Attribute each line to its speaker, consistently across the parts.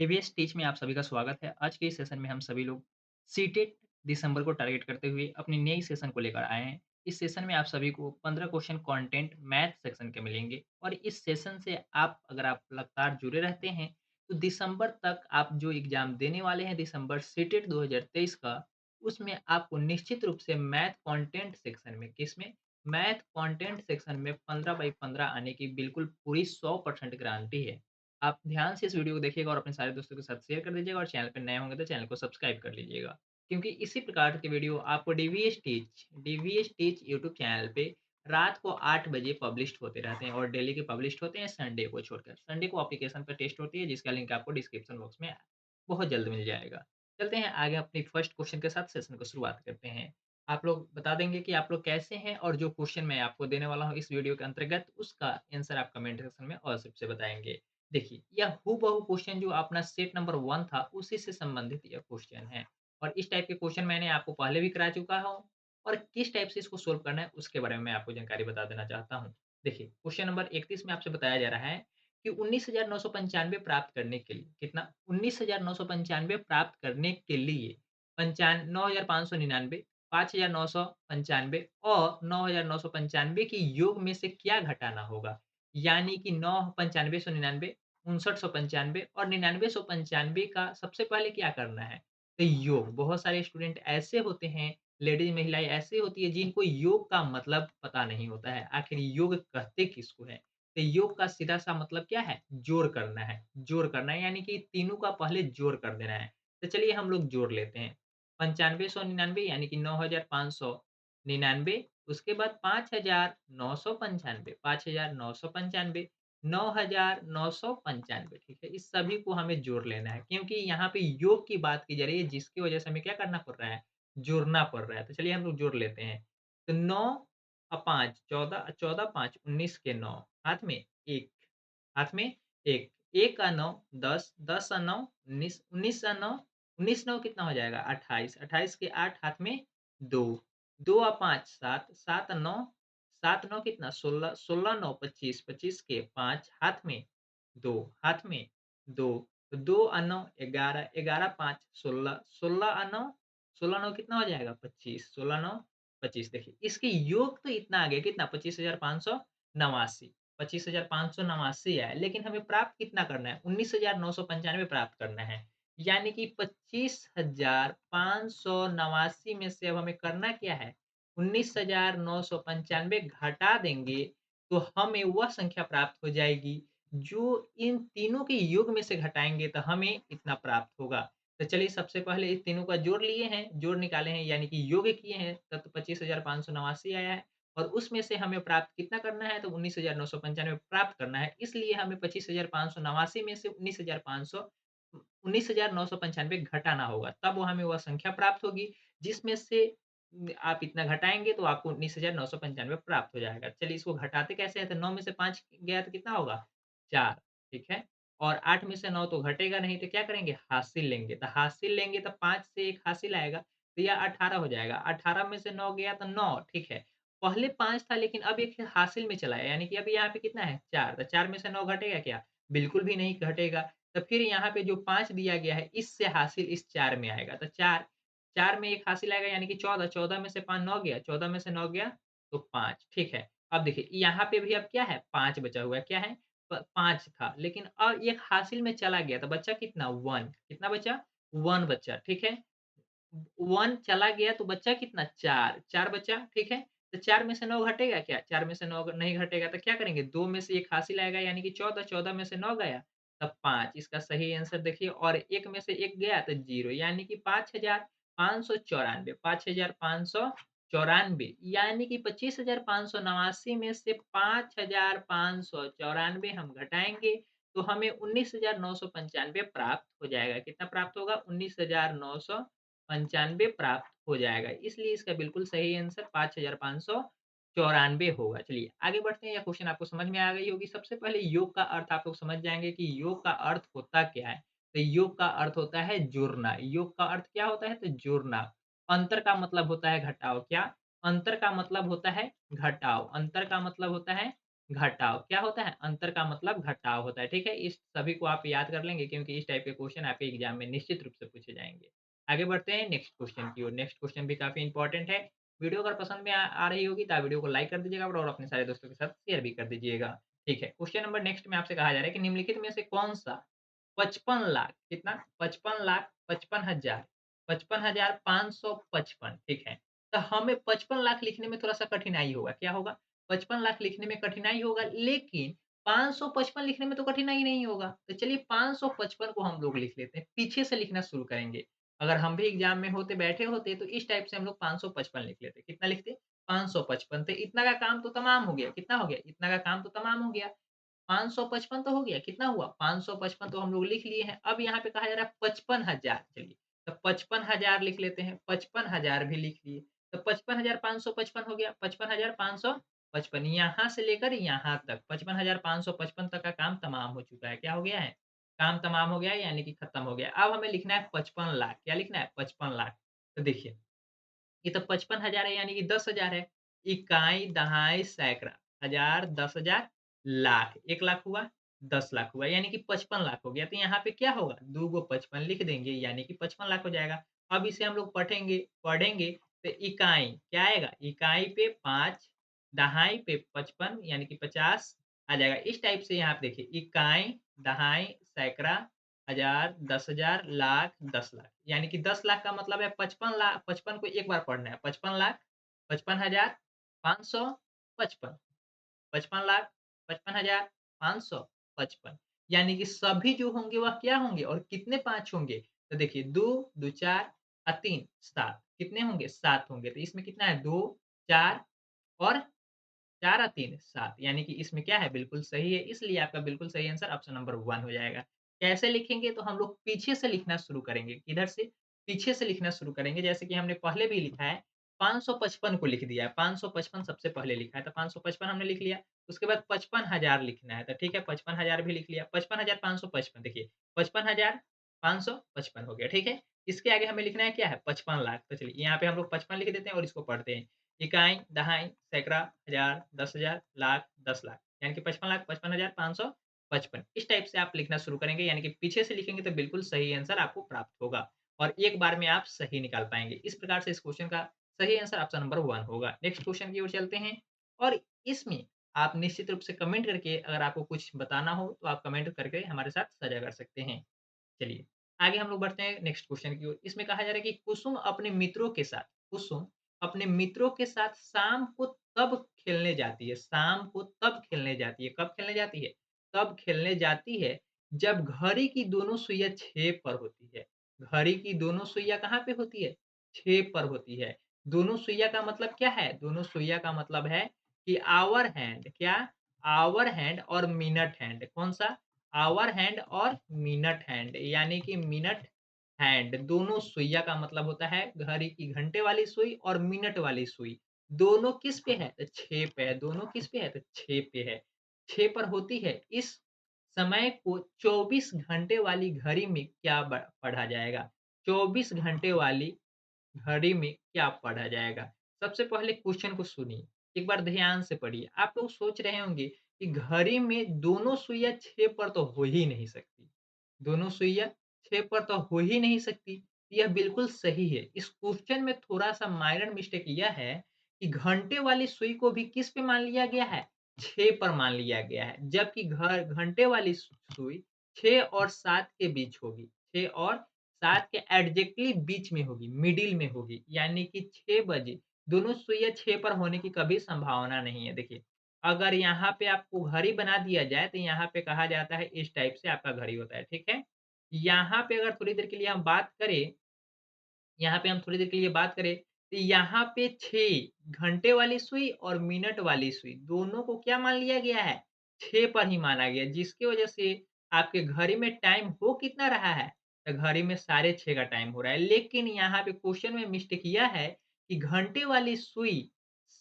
Speaker 1: DVS teach में आप सभी का स्वागत है। आज के इस सेशन में हम सभी लोग सीटेट दिसंबर को टारगेट करते हुए अपनी नई सेशन को लेकर आए हैं। इस सेशन में आप सभी को 15 क्वेश्चन कंटेंट मैथ सेक्शन के मिलेंगे और इस सेशन से आप लगातार जुड़े रहते हैं, तो दिसंबर तक आप जो एग्ज़ाम देने वाले हैं दिसंबर सीटेट 2023 का, उसमें आपको निश्चित रूप से मैथ कंटेंट सेक्शन में किसमें? मैथ कंटेंट सेक्शन में 15 बाई 15 आने की बिल्कुल पूरी 100% गारंटी है। आप ध्यान से इस वीडियो को देखिएगा और अपने सारे दोस्तों के साथ शेयर कर दीजिएगा और चैनल पे नए होंगे तो चैनल को सब्सक्राइब कर लीजिएगा। क्योंकि इसी प्रकार के वीडियो आपको डीवीएस टीच यूट्यूब चैनल पे रात को 8 बजे पब्लिश्ड होते रहते हैं और डेली के पब्लिश्ड होते हैं संडे को छोड़कर। संडे को एप्लीकेशन पर टेस्ट होती है जिसका लिंक आपको डिस्क्रिप्शन बॉक्स में बहुत जल्द मिल जाएगा। चलते हैं आगे अपनी फर्स्ट क्वेश्चन के साथ सेशन को शुरुआत करते हैं। आप लोग बता देंगे कि आप लोग कैसे हैं और जो क्वेश्चन मैं आपको देने वाला हूँ इस वीडियो के अंतर्गत उसका आंसर आप कमेंट सेक्शन में अवश्य से बताएँगे। देखिए, यह हूबहू क्वेश्चन जो अपना सेट नंबर 1 था, उसी से संबंधित यह क्वेश्चन है और इस टाइप के क्वेश्चन मैंने आपको पहले भी करा चुका हूँ और किस टाइप से इसको सोल्व करना है, उसके बारे में मैं आपको जानकारी बता देना चाहता हूँ। देखिए, क्वेश्चन नंबर 31 में आपसे बताया जा रहा है कि 19,995 प्राप्त करने के लिए कितना? 19,995 प्राप्त करने के लिए 9,599, 5,995 और 9,995 के योग में से क्या घटाना होगा? यानी कि 9 9599 5995 और 9995 का सबसे पहले क्या करना है? तो योग, बहुत सारे स्टूडेंट ऐसे होते हैं, लेडीज़ महिलाएँ ऐसी होती है जिनको योग का मतलब पता नहीं होता है। आखिर योग कहते किसको हैं? तो योग का सीधा-सा मतलब क्या है? जोड़ करना है। जोड़ करना है यानी कि तीनों का पहले जोड़ कर देना है। तो चलिए हम लोग जोड़ लेते हैं। 9599 यानी कि 9599 उसके बाद 5,995 5,995 9,995 ठीक है? इस सभी को हमें जोड़ लेना है क्योंकि यहाँ पे योग की बात की जा रही है जिसकी वजह से हमें क्या करना पड़ रहा है? जोड़ना पड़ रहा है। तो चलिए हम लोग जोड़ लेते हैं। तो 9 5 14 14 5 19 के 9 हाथ में 1 हाथ में 1 1 का 9 10 10 का 9 19 19 का 9 19 9 कितना हो जाएगा? 28 28 के 8 हाथ में 2 2 और 5 7 7 9 7 9 कितना 16 16 9 25 25 के 5 हाथ में 2 हाथ में 2 तो 2 और 9 11 11 5 16 16 और 9 16 9 कितना हो जाएगा 25 16 9 25 देखिए इसके योग तो इतना आ गया कितना 25,589 25,589 आया लेकिन हमें प्राप्त कितना करना है 19,995 प्राप्त करना है यानी कि 25,589 में से अब हमें करना क्या है 19,995 घटा देंगे तो हमें वह संख्या प्राप्त हो जाएगी जो इन तीनों के योग में से घटाएँगे तो हमें इतना प्राप्त होगा। तो चलिए सबसे पहले इस तीनों का जोड़ लिए हैं, जोड़ निकाले हैं यानी कि योग किए हैं तब तो 25,589 आया है और उसमें से हमें प्राप्त कितना करना है तो 19,995 प्राप्त करना है। इसलिए हमें 25,589 में से 19,995 घटाना होगा, तब वो हमें वह संख्या प्राप्त होगी जिसमें से आप इतना घटाएँगे तो आपको 19,995 प्राप्त हो जाएगा। चलिए इसको घटाते कैसे हैं? तो 9 में से 5 गया तो कितना होगा? 4 ठीक है? और 8 में से 9 तो घटेगा नहीं तो क्या करेंगे? हासिल लेंगे, तो हासिल लेंगे तो 5 से 1 हासिल आएगा, तो यह 18 हो जाएगा। 18 में से 9 गया तो 9 ठीक है। पहले 5 था लेकिन अब एक हासिल में चला है, यानी कि अभी यहाँ पे कितना है? 4 तो 4 में से 9 घटेगा क्या? बिल्कुल भी नहीं घटेगा। तो फिर यहाँ पे जो 5 दिया गया है, इससे हासिल इस 4 में आएगा। तो 4 4 में 1 हासिल आएगा यानी कि 14 14 में से 5 9 गया, 14 में से 9 गया तो 5 ठीक है। अब देखिए यहाँ पे भी अब क्या है? 5 बचा हुआ है, क्या है? 5 था लेकिन अब 1 हासिल में चला गया तो बचा कितना? 1 कितना बचा? 1 बचा, ठीक है? 1 चला गया तो बचा कितना? 4 4 बचा, ठीक है? तो 4 में से 9 घटेगा क्या? 4 में से 9 अगर नहीं घटेगा तो क्या करेंगे? 2 में से 1 हासिल आएगा यानी कि 14 14 में से 9 गया तब 5 इसका सही आंसर देखिए और 1 में से 1 गया तो 0 यानी कि 5,594 5,594 यानी कि 25,589 में से 5,594 हम घटाएँगे तो हमें 19,995 प्राप्त हो जाएगा। कितना प्राप्त होगा? 19,995 प्राप्त हो जाएगा। इसलिए इसका बिल्कुल सही आंसर 5,594 होगा। चलिए आगे बढ़ते हैं, यह क्वेश्चन आपको समझ में आ गई होगी। सबसे पहले योग का अर्थ आप लोग समझ जाएँगे कि योग का अर्थ होता क्या है? तो योग का अर्थ होता है जुड़ना। योग का अर्थ क्या होता है? तो जुड़ना। अंतर का मतलब होता है घटाव। क्या? अंतर का मतलब होता है घटाव। अंतर का मतलब होता है घटाव क्या होता है? अंतर का मतलब घटाव होता है, ठीक है? इस सभी को आप याद कर लेंगे क्योंकि इस टाइप के क्वेश्चन आपके एग्ज़ाम में निश्चित रूप से पूछे जाएँगे। आगे बढ़ते हैं नेक्स्ट क्वेश्चन की ओर। नेक्स्ट क्वेश्चन भी काफ़ी इम्पोर्टेंट है। वीडियो अगर पसंद में आ रही होगी तो आप वीडियो को लाइक कर दीजिएगा और अपने सारे दोस्तों के साथ शेयर भी कर दीजिएगा। ठीक है, क्वेश्चन नंबर नेक्स्ट में आपसे कहा जा रहा है कि निम्नलिखित में से कौन-सा 55 लाख कितना? 55 लाख 55 हज़ार 55,555 ठीक है। तो हमें 55 लाख लिखने में थोड़ा-सा कठिनाई होगा, क्या होगा? 55 लाख लिखने में कठिनाई होगा, लेकिन 555 लिखने में तो कठिनाई नहीं होगा। तो चलिए 555 को हम लोग लिख लेते हैं, पीछे से लिखना शुरू करेंगे। अगर हम भी एग्ज़ाम में होते, बैठे होते तो इस टाइप से हम लोग 555 लिख लेते। कितना लिखते? 555 तो इतना का काम तो तमाम हो गया। कितना हो गया? इतना का काम तो तमाम हो गया। 555 तो हो गया, कितना हुआ? 555 तो हम लोग लिख लिए हैं। अब यहाँ पे कहा जा रहा है 55,000 चलिए, तो 55,000 लिख लेते हैं, 55,000 भी लिख लिए। तो 55,555 हो गया, 55,555 यहाँ से लेकर यहाँ तक 55,555 तक का काम तमाम हो चुका है। क्या हो गया है? काम तमाम हो गया है यानी कि खत्म हो गया। अब हमें लिखना है 55 लाख, क्या लिखना है? 55 लाख। तो देखिए ये तो 55,000 है यानी कि 10,000 है। इकाई, दहाई, सैकड़ा, हज़ार, 10,000, लाख। 1 लाख हुआ, 10 लाख हुआ यानी कि 55 लाख हो गया। तो यहाँ पे क्या होगा? 2 गो 55 लिख देंगे यानी कि 55 लाख हो जाएगा। अब इसे हम लोग पढ़ेंगे तो इकाई क्या आएगा? इकाई पे 5, दहाई पे 55 यानी कि 50 आ जाएगा। इस टाइप से यहाँ पे देखिए इकाई, दहाई, सैकड़ा, हज़ार, 10,000, लाख, 10 लाख। यानी कि 10 लाख का मतलब है 55 को एक बार पढ़ना है। 55 लाख, 55,555, 55 लाख, 55,555 यानी कि सभी जो होंगे वह क्या होंगे और कितने 5 होंगे? तो देखिए 2, 2 4 3 7 कितने होंगे? 7 होंगे। तो इसमें कितना है 2, 4 और 4 और 3 7 यानी कि इसमें क्या है बिल्कुल सही है, इसलिए आपका बिल्कुल सही आंसर ऑप्शन नंबर 1 हो जाएगा। कैसे लिखेंगे? तो हम लोग पीछे से लिखना शुरू करेंगे, किधर से? पीछे से लिखना शुरू करेंगे जैसे कि हमने पहले भी लिखा है, 555 को लिख दिया है, 555 सबसे पहले लिखा है, तो 555 हमने लिख लिया, उसके बाद 55,000 लिखना है, तो ठीक है 55,000 भी लिख लिया, 55,555 देखिए 55,555 हो गया, ठीक है? इसके आगे हमें लिखना है क्या है? 55 लाख, तो चलिए यहाँ पे हम लोग 55 लिख देते हैं और इसको पढ़ते हैं। इकाई, दहाई, सैकड़ा, हज़ार, 10,000, लाख, 10 लाख यानी कि 55 लाख 55,555 इस टाइप से आप लिखना शुरू करेंगे यानी कि पीछे से लिखेंगे तो बिल्कुल सही आंसर आपको प्राप्त होगा और एक बार में आप सही निकाल पाएँगे। इस प्रकार से इस क्वेश्चन का सही आंसर ऑप्शन नंबर 1 होगा। नेक्स्ट क्वेश्चन की ओर चलते हैं और इसमें आप निश्चित रूप से कमेंट करके अगर आपको कुछ बताना हो तो आप कमेंट करके हमारे साथ साझा कर सकते हैं। चलिए, आगे हम लोग बढ़ते हैं नेक्स्ट क्वेश्चन की ओर। इसमें कहा जा रहा है कि कुसुम अपने मित्रों के साथ शाम को तब खेलने जाती है शाम को तब खेलने जाती है। कब खेलने जाती है? तब खेलने जाती है जब घड़ी की दोनों सुइयाँ 6 पर होती है। घड़ी की दोनों सुइयाँ कहाँ पे होती है? 6 पर होती है। दोनों सुइयाँ का मतलब क्या है? दोनों सुइयाँ का मतलब है कि आवर हैंड क्या? आवर हैंड और मिनट हैंड कौन-सा? आवर हैंड और मिनट हैंड यानी कि मिनट हैंड दोनों सुइया का मतलब होता है घड़ी की घंटे वाली सुई और मिनट वाली सुई। दोनों किस पे है? तो 6 पे है। दोनों किस पे है? तो 6 पे है। 6 पर होती है। इस समय को 24 घंटे वाली घड़ी में क्या पढ़ा जाएगा? 24 घंटे वाली घड़ी में क्या पढ़ा जाएगा? सबसे पहले क्वेश्चन को सुनिए, एक बार ध्यान से पढ़िए। आप लोग सोच रहे होंगे कि घड़ी में दोनों सुइयाँ 6 पर तो हो ही नहीं सकती। दोनों सुइयाँ 6 पर तो हो ही नहीं सकती। यह बिल्कुल सही है। इस क्वेश्चन में थोड़ा-सा माइनर मिस्टेक यह है कि घंटे वाली सुई को भी किस पे मान लिया गया है? 6 पर मान लिया गया है। जबकि घंटे वाली सुई 6 और 7 के बीच होगी। 6 और 7 के एग्ज़ैक्टली बीच में होगी, मिडल में होगी, यानी कि 6 बजे दोनों सुइयाँ 6 पर होने की कभी संभावना नहीं है। देखिए, अगर यहाँ पे आपको घड़ी बना दिया जाए, तो यहाँ पे कहा जाता है इस टाइप से आपका घड़ी होता है, ठीक है? यहाँ पे अगर थोड़ी देर के लिए हम बात करें यहाँ पे हम थोड़ी देर के लिए बात करें, तो यहाँ पे 6 घंटे वाली सुई और मिनट वाली सुई दोनों को क्या मान लिया गया है? 6 पर ही माना गया है, जिसकी वजह से आपके घड़ी में टाइम हो कितना रहा है? तो घड़ी में साढ़े 6 का टाइम हो रहा है। लेकिन यहाँ पे क्वेश्चन में मिस्टेक यह है कि घंटे वाली सुई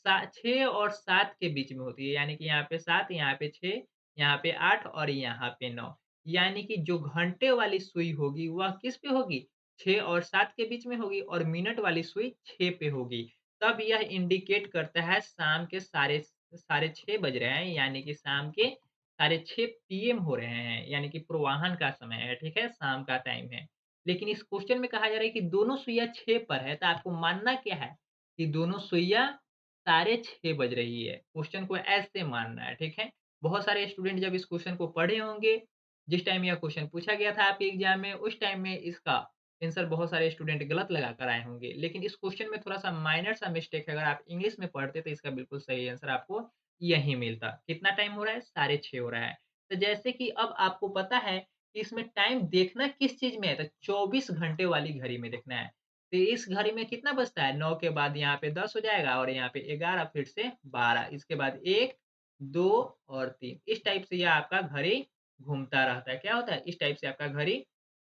Speaker 1: 6 और 7 के बीच में होती है, यानी कि यहाँ पे 7, यहाँ पे 6, यहाँ पे 8 और यहाँ पे 9। यानी कि जो घंटे वाली सुई होगी, वह किस पे होगी? 6 और 7 के बीच में होगी और मिनट वाली सुई 6 पे होगी। तब यह इंडिकेट करता है शाम के साढ़े साढ़े 6 बज रहे हैं, यानी कि शाम के साढ़े 6 पीएम हो रहे हैं, यानी कि पूर्वाह्न का समय है, ठीक है? शाम का टाइम है। लेकिन इस क्वेश्चन में कहा जा रहा है कि दोनों सुइयाँ 6 पर है, तो आपको मानना क्या है? कि दोनों सुइयाँ साढ़े 6 बज रही है। क्वेश्चन को ऐसे मानना है, ठीक है? बहुत सारे स्टूडेंट जब इस क्वेश्चन को पढ़े होंगे, जिस टाइम यह क्वेश्चन पूछा गया था आपके एग्ज़ाम में, उस टाइम में इसका आंसर बहुत सारे स्टूडेंट गलत लगा कर आए होंगे। लेकिन इस क्वेश्चन में थोड़ा-सा माइनर सा मिस्टेक है, अगर आप इंग्लिश में पढ़ते तो इसका बिल्कुल सही आंसर आपको यही मिलता। कितना टाइम हो रहा है? साढ़े 6 हो रहा है। तो जैसे कि अब आपको पता है कि इसमें टाइम देखना किस चीज़ में है, तो 24 घंटे वाली घड़ी में देखना है। तो इस घड़ी में कितना बजता है? 9 के बाद यहाँ पे 10 हो जाएगा और यहाँ पे 11 फिर से 12 इसके बाद 1, 2 और 3 इस टाइप से यह आपका घड़ी घूमता रहता है। क्या होता है? इस टाइप से आपका घड़ी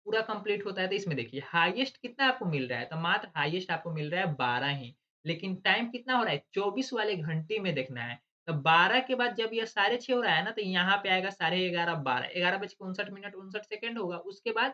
Speaker 1: पूरा कंप्लीट होता है। तो इसमें देखिए हाईएस्ट कितना आपको मिल रहा है? तो मात्र हाईएस्ट आपको मिल रहा है 12 ही। लेकिन टाइम कितना हो रहा है? 24 वाले घंटे में देखना है। तो 12 के बाद जब ये साढ़े 6 हो रहा है ना, तो यहाँ पे आएगा साढ़े 11, 12, 11 बज के 59 मिनट 59 सेकंड होगा। उसके बाद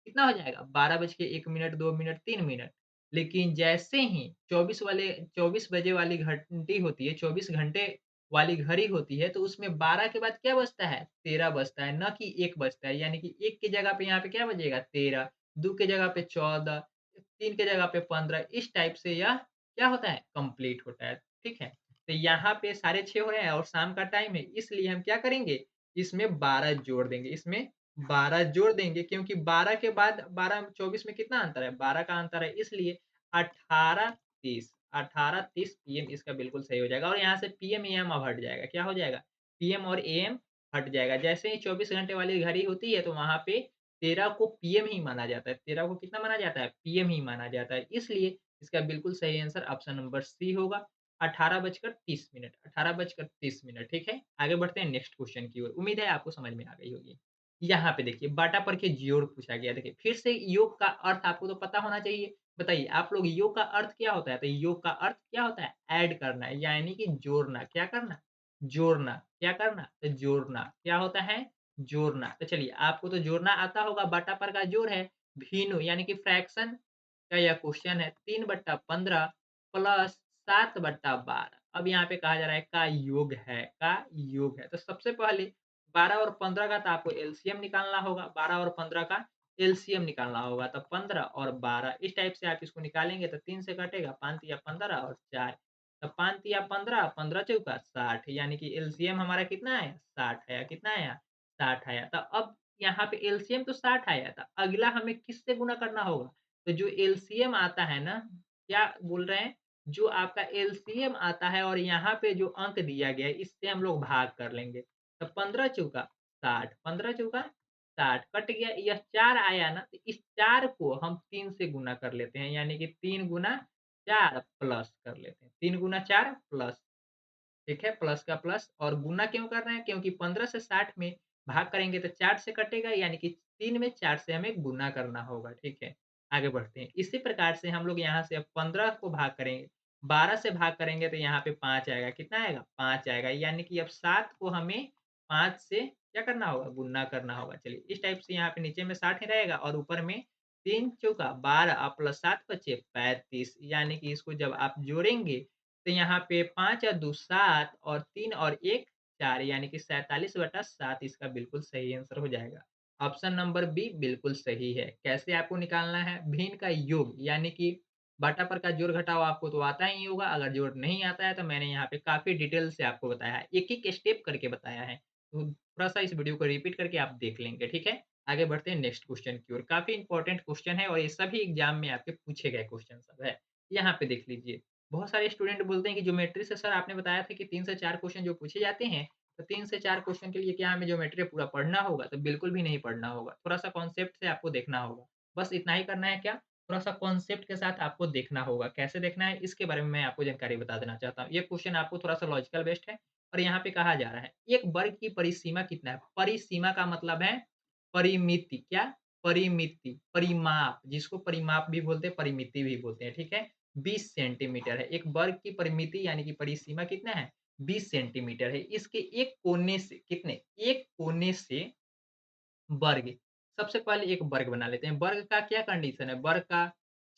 Speaker 1: कितना हो जाएगा? 12 बज के 1 मिनट, 2 मिनट, 3 मिनट। लेकिन जैसे ही 24 बजे वाली घंटी होती है, 24 घंटे वाली घड़ी होती है, तो उसमें 12 के बाद क्या बजता है? 13 बजता है, ना कि 1 बजता है। यानी कि 1 की जगह पे यहाँ पे क्या बजेगा? 13, 2 की जगह पे 14, 3 की जगह पे 15 इस टाइप से यह क्या होता है? कंप्लीट होता है। ठीक है? तो यहाँ पे साढ़े 6 हो रहे हैं और शाम का टाइम है, इसलिए हम क्या करेंगे? इसमें 12 जोड़ देंगे। इसमें 12 जोड़ देंगे क्योंकि 12 के बाद 12 24 में कितना अंतर है? 12 का अंतर है इसलिए 18:30 18:30 पीएम इसका बिल्कुल सही हो जाएगा और यहाँ से पीएम, एएम अब हट जाएगा। क्या हो जाएगा? पीएम और एएम हट जाएगा। जैसे ही 24 घंटे वाली घड़ी होती है तो वहाँ पे 13 को पीएम ही माना जाता है। 13 को कितना माना जाता है? पीएम ही माना जाता है। इसलिए इसका बिल्कुल सही आंसर ऑप्शन नंबर सी होगा। 18 बजकर 30 मिनट 18 बजकर 30 मिनट, ठीक है? आगे बढ़ते हैं नेक्स्ट क्वेश्चन की ओर। उम्मीद है आपको समझ में आ गई होगी। यहाँ पे देखिए बाटा पर के जोड़ पूछा गया। देखिए फिर से योग का अर्थ आपको तो पता होना चाहिए। बताइए आप लोग योग का अर्थ क्या होता है? तो योग का अर्थ क्या होता है? ऐड करना यानी कि जोड़ना। क्या करना? जोड़ना। क्या करना? तो जोड़ना। क्या होता है? जोड़ना। तो चलिए आपको तो जोड़ना आता होगा। बाटा पर का जोड़ है भिन्न यानी कि फ्रैक्शन का यह क्वेश्चन है 3/15 प्लस 7/12। अब यहाँ पे कहा जा रहा है का योग है, का योग है। तो सबसे पहले 12 और 15 का तो आपको एलसीएम निकालना होगा, 12 और 15 का एलसीएम निकालना होगा, तो 15 और 12 इस टाइप से आप इसको निकालेंगे तो 3 से कटेगा, 5 तिया 15 और 4 तो 5 तिया 15, 15 चौका 60 यानी कि एलसीएम हमारा कितना आया? 60 आया, कितना आया? 60 आया। तो अब यहाँ पे एलसीएम तो 60 आया था, अगला हमें किससे गुणा करना होगा? तो जो एलसीएम आता है ना, क्या बोल रहे हैं? जो आपका एलसीएम आता है और यहाँ पे जो अंक दिया गया है, इससे हम लोग भाग कर लेंगे। तो 15 चौका 60 15 चौका 60 कट गया यह 4 आया ना तो इस 4 को हम 3 से गुना कर लेते हैं यानी कि 3 गुना 4 प्लस कर लेते हैं 3 गुना 4 प्लस ठीक है प्लस का प्लस और गुना क्यों कर रहे हैं क्योंकि 15 से 60 में भाग करेंगे तो 4 से कटेगा यानी कि 3 में 4 से हमें गुना करना होगा ठीक है आगे बढ़ते हैं इसी प्रकार से हम लोग यहाँ से अब 15 को भाग करेंगे 12 से भाग करेंगे तो यहाँ पे 5 आएगा कितना आएगा 5 आएगा यानी कि अब 7 को हमें 5 से क्या करना होगा गुना करना होगा चलिए इस टाइप से यहाँ पे नीचे में 60 ही रहेगा और ऊपर में 3 चौका 12 प्लस 7 बचे 35 यानी कि इसको जब आप जोड़ेंगे तो यहाँ पे 5 या 2 7 और 3 और 1 4 यानी कि 47/7 इसका बिल्कुल सही आंसर हो जाएगा। ऑप्शन नंबर बी बिल्कुल सही है। कैसे आपको निकालना है? भिन्न का योग यानी कि बटा पर का जोड़-घटाव आपको तो आता ही होगा, अगर जोड़ नहीं आता है तो मैंने यहाँ पे काफ़ी डिटेल से आपको बताया है। एक-एक स्टेप करके बताया है। तो थोड़ा-सा इस वीडियो को रिपीट करके आप देख लेंगे, ठीक है? आगे बढ़ते हैं नेक्स्ट क्वेश्चन की ओर। काफ़ी इंपॉर्टेंट क्वेश्चन है और ये सभी एग्ज़ाम में आपके पूछे गए क्वेश्चन सब है। यहाँ पे देख लीजिए। बहुत सारे स्टूडेंट बोलते हैं कि ज्योमेट्री से सर आपने बताया था कि 3 से 4 क्वेश्चन जो पूछे जाते हैं, तो 3 से 4 क्वेश्चन के लिए क्या हमें ज्योमेट्री पूरा पढ़ना होगा? तो बिल्कुल भी नहीं पढ़ना होगा। थोड़ा-सा कॉन्सेप्ट से आपको देखना होगा। बस इतना ही करना है क्या? थोड़ा-सा कॉन्सेप्ट के साथ आपको देखना होगा। कैसे देखना है? इसके बारे में मैं आपको जानकारी बता देना चाहता हूँ। ये क्वेश्चन आपको थोड़ा-सा लॉजिकल बेस्ड है और यहाँ पे कहा जा रहा है, एक वर्ग की परिसीमा कितना है? परिसीमा का मतलब है परिमिति। क्या? परिमिति, परिमाप जिसको परिमाप भी बोलते हैं, परिमिति भी बोलते हैं, ठीक है? 20 सेंटीमीटर है। एक वर्ग की परिमिति यानी कि परिसीमा कितना है? 20 सेंटीमीटर है। इसके एक कोने से कितने? एक कोने से वर्ग। सबसे पहले एक वर्ग बना लेते हैं। वर्ग का क्या कंडीशन है? वर्ग का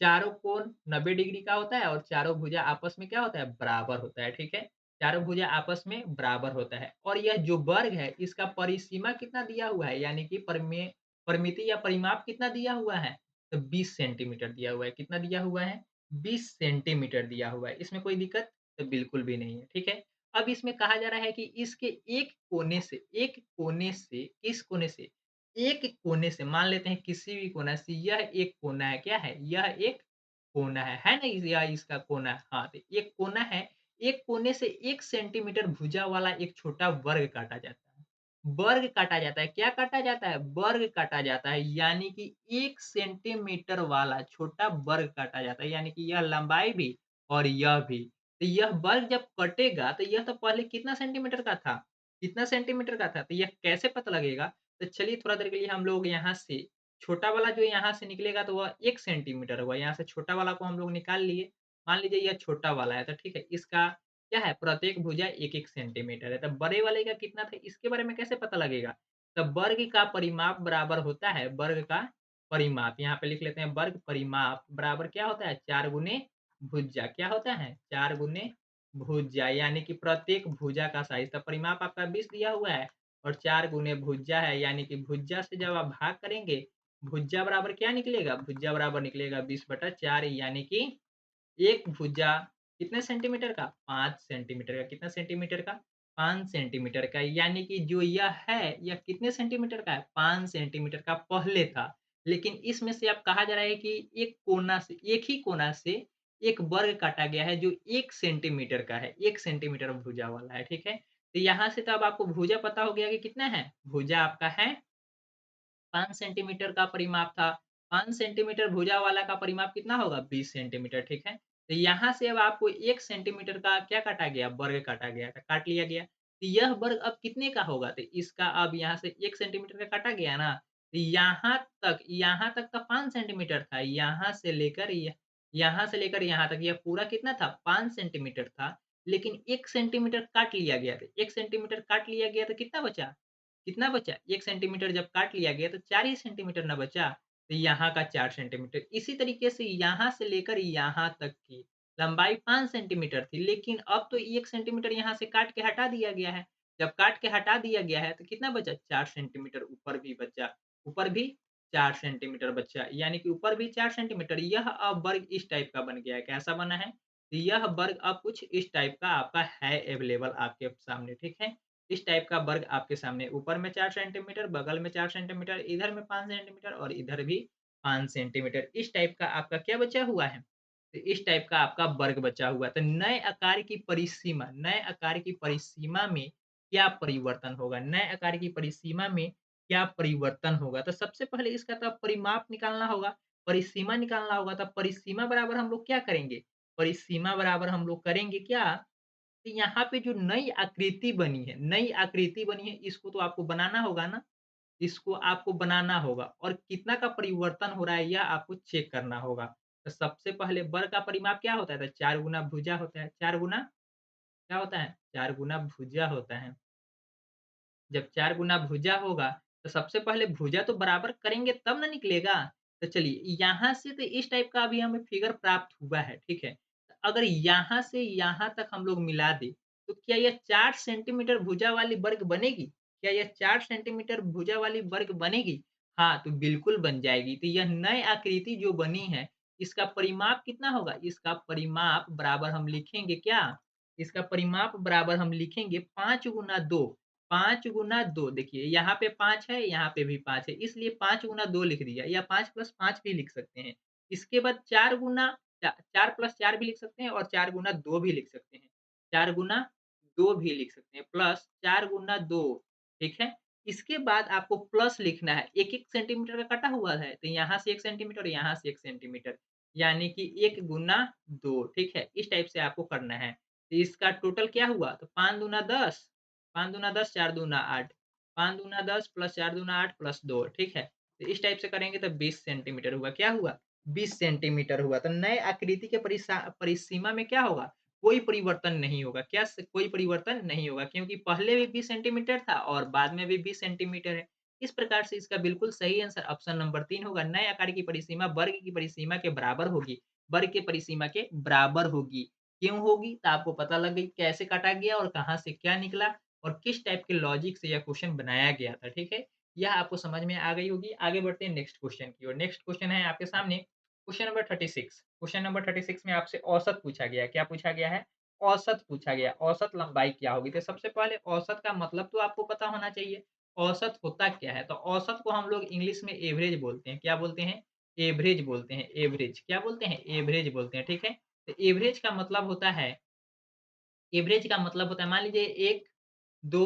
Speaker 1: चारों कोण 90 डिग्री का होता है और चारों भुजा आपस में क्या होता है? बराबर होता है, ठीक है? चारों भुजा आपस में बराबर होता है और यह जो वर्ग है इसका परिसीमा कितना दिया हुआ है यानी कि परिमिति या परिमाप कितना दिया हुआ है? तो 20 सेंटीमीटर दिया हुआ है। कितना दिया हुआ है? 20 सेंटीमीटर दिया हुआ है। इसमें कोई दिक्कत? तो बिल्कुल भी नहीं है, ठीक है? अब इसमें कहा जा रहा है कि इसके किस कोने से? एक कोने से मान लेते हैं किसी भी कोना से यह एक कोना है, क्या है? यह एक कोना है ना? यह इसका कोना है। हाँ, तो एक कोना है, एक कोने से 1 सेंटीमीटर भुजा वाला एक छोटा वर्ग काटा जाता है। वर्ग काटा जाता है, क्या काटा जाता है? वर्ग काटा जाता है, यानी कि 1 सेंटीमीटर वाला छोटा वर्ग काटा जाता है, यानी कि यह लंबाई भी और यह भी। तो यह वर्ग जब कटेगा, तो यह तो पहले कितना सेंटीमीटर का था? कितना सेंटीमीटर का था? तो यह कैसे पता लगेगा? तो चलिए थोड़ा देर के लिए हम लोग यहाँ से छोटा वाला जो यहाँ से निकलेगा तो वह 1 सेंटीमीटर होगा, यहाँ से छोटा वाला को हम लोग निकाल लिए। मान लीजिए यह छोटा वाला है, तो ठीक है, इसका क्या है? प्रत्येक भुजा 1-1 सेंटीमीटर है, तब बड़े वाले का कितना था? इसके बारे में कैसे पता लगेगा? तब वर्ग का परिमाप बराबर होता है वर्ग का परिमाप, यहाँ पे लिख लेते हैं वर्ग परिमाप बराबर क्या होता है? 4 गुने भुजा, क्या होता है? 4 गुने भुजा, यानी कि प्रत्येक भुजा का साइज़, तब परिमाप आपका 20 दिया हुआ है और 4 गुने भुजा है, यानी कि भुजा से जब आप भाग करेंगे, भुजा बराबर क्या निकलेगा? भुजा बराबर निकलेगा 20/4 यानी कि एक भुजा कितने सेंटीमीटर का? 5 सेंटीमीटर का। कितना सेंटीमीटर का? 5 सेंटीमीटर का। यानी कि जो यह है, यह कितने सेंटीमीटर का है? 5 सेंटीमीटर का पहले था। लेकिन इसमें से अब कहा जा रहा है कि एक ही कोना से एक वर्ग काटा गया है जो 1 सेंटीमीटर का है। 1 सेंटीमीटर भुजा वाला है, ठीक है? तो यहाँ से तो अब आपको भुजा पता हो गया कि कितना है? भुजा आपका है 5 सेंटीमीटर का परिमाप था। 5 सेंटीमीटर भुजा वाला का परिमाप कितना होगा? 20 सेंटीमीटर, ठीक है? तो यहाँ से अब आपको 1 सेंटीमीटर का क्या काटा गया? वर्ग काटा गया, काट लिया गया। तो यह वर्ग अब कितने का होगा? तो इसका अब यहाँ से 1 सेंटीमीटर का काटा गया ना, तो यहाँ तक का 5 सेंटीमीटर था। यहाँ से लेकर यहाँ तक यह पूरा कितना था? 5 सेंटीमीटर था। लेकिन 1 सेंटीमीटर काट लिया गया। तो 1 सेंटीमीटर काट लिया गया तो कितना बचा? कितना बचा? 1 सेंटीमीटर जब काट लिया गया तो 4 ही सेंटीमीटर ना बचा, तो यहाँ का 4 सेंटीमीटर। इसी तरीके से यहाँ से लेकर यहाँ तक की लंबाई 5 सेंटीमीटर थी, लेकिन अब तो 1 सेंटीमीटर यहाँ से काट के हटा दिया गया है। जब काट के हटा दिया गया है तो कितना बचा? 4 सेंटीमीटर ऊपर भी बचा, ऊपर भी 4 सेंटीमीटर बचा, यानी कि ऊपर भी 4 सेंटीमीटर। यह अब वर्ग इस टाइप का बन गया है। कैसा बना है? तो यह वर्ग अब कुछ इस टाइप का आपका है अवेलेबल आपके सामने, ठीक है? इस टाइप का वर्ग आपके सामने ऊपर में 4 सेंटीमीटर, बगल में 4 सेंटीमीटर, इधर में 5 सेंटीमीटर और इधर भी 5 सेंटीमीटर। इस टाइप का आपका क्या बचा हुआ है? तो इस टाइप का आपका वर्ग बचा हुआ है। तो नए आकार की परिसीमा में क्या परिवर्तन होगा? नए आकार की परिसीमा में क्या परिवर्तन होगा? तो सबसे पहले इसका तो परिमाप निकालना होगा, परिसीमा निकालना होगा। तो परिसीमा बराबर हम लोग क्या करेंगे? परिसीमा बराबर हम लोग करेंगे क्या? तो यहाँ पे जो नई आकृति बनी है, इसको तो आपको बनाना होगा ना, इसको आपको बनाना होगा और कितना का परिवर्तन हो रहा है, यह आपको चेक करना होगा। तो सबसे पहले वर्ग का परिमाप क्या होता है? तो 4 गुना भुजा होता है। 4 गुना क्या होता है? 4 गुना भुजा होता है। जब 4 गुना भुजा होगा, तो सबसे पहले भुजा तो बराबर करेंगे तब ना निकलेगा। तो चलिए यहाँ से तो इस टाइप का अभी हमें फिगर प्राप्त हुआ है, ठीक है? तो अगर यहाँ से यहाँ तक हम लोग मिला दें, तो क्या यह 4 सेंटीमीटर भुजा वाली वर्ग बनेगी? क्या यह 4 सेंटीमीटर भुजा वाली वर्ग बनेगी? हाँ, तो बिल्कुल बन जाएगी। तो यह नई आकृति जो बनी है, इसका परिमाप कितना होगा? इसका परिमाप बराबर हम लिखेंगे क्या? इसका परिमाप बराबर हम लिखेंगे 5 गुना 2। 5 गुना 2 देखिए यहाँ पे 5 है, यहाँ पे भी 5 है, इसलिए 5 गुना 2 लिख दिया या 5 प्लस 5 भी लिख सकते हैं। इसके बाद 4 प्लस 4 भी लिख सकते हैं और 4 गुना 2 भी लिख सकते हैं। 4 गुना 2 भी लिख सकते हैं प्लस 4 गुना 2 ठीक है? इसके बाद आपको प्लस लिखना है, 1-1 सेंटीमीटर का कटा हुआ है, तो यहाँ से 1 सेंटीमीटर, यहाँ से 1 सेंटीमीटर, यानी कि 1 गुना 2 ठीक है? इस टाइप से आपको करना है। तो इसका टोटल क्या हुआ? तो 5 दूना 10 5 दूना 10, 4 दूना 8, 5 दूना 10 प्लस 4 दूना 8 प्लस 2 ठीक है? तो इस टाइप से करेंगे तो 20 सेंटीमीटर हुआ। क्या हुआ? 20 सेंटीमीटर हुआ। तो नए आकृति के परिसीमा में क्या होगा? कोई परिवर्तन नहीं होगा। कोई परिवर्तन नहीं होगा क्योंकि पहले भी 20 सेंटीमीटर था और बाद में भी 20 सेंटीमीटर है। इस प्रकार से इसका बिल्कुल सही आंसर ऑप्शन नंबर 3 होगा। नए आकार की परिसीमा वर्ग की परिसीमा के बराबर होगी। वर्ग के परिसीमा के बराबर होगी। क्यों होगी? तो आपको पता लग गई कैसे काटा गया और कहाँ से क्या निकला और किस टाइप के लॉजिक से यह क्वेश्चन बनाया गया था, ठीक है? यह आपको समझ में आ गई होगी। आगे बढ़ते हैं नेक्स्ट क्वेश्चन की ओर। नेक्स्ट क्वेश्चन है आपके सामने क्वेश्चन नंबर 36। क्वेश्चन नंबर 36 में आपसे औसत पूछा गया है। क्या पूछा गया है? औसत पूछा गया है। औसत लंबाई क्या होगी? तो सबसे पहले औसत का मतलब तो आपको पता होना चाहिए। औसत होता क्या है? तो औसत को हम लोग इंग्लिश में एवरेज बोलते हैं। क्या बोलते हैं? एवरेज बोलते हैं, एवरेज। क्या बोलते हैं? एवरेज बोलते हैं, ठीक है? तो एवरेज का मतलब होता है एवरेज का मतलब होता है मान लीजिए 1, 2,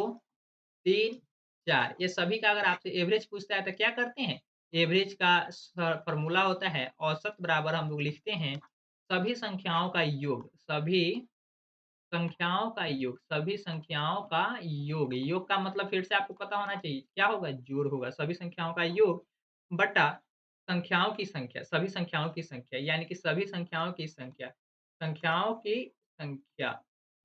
Speaker 1: 3, 4 ये सभी का अगर आपसे एवरेज पूछता है तो क्या करते हैं? एवरेज का फ़ॉर्मूला होता है औसत बराबर हम लोग लिखते हैं सभी संख्याओं का योग, सभी संख्याओं का योग, सभी संख्याओं का योग। योग का मतलब फिर से आपको पता होना चाहिए, क्या होगा? जोड़ होगा। सभी संख्याओं का योग बटा संख्याओं की संख्या, सभी संख्याओं की संख्या यानी कि सभी संख्याओं की संख्या, संख्याओं की संख्या,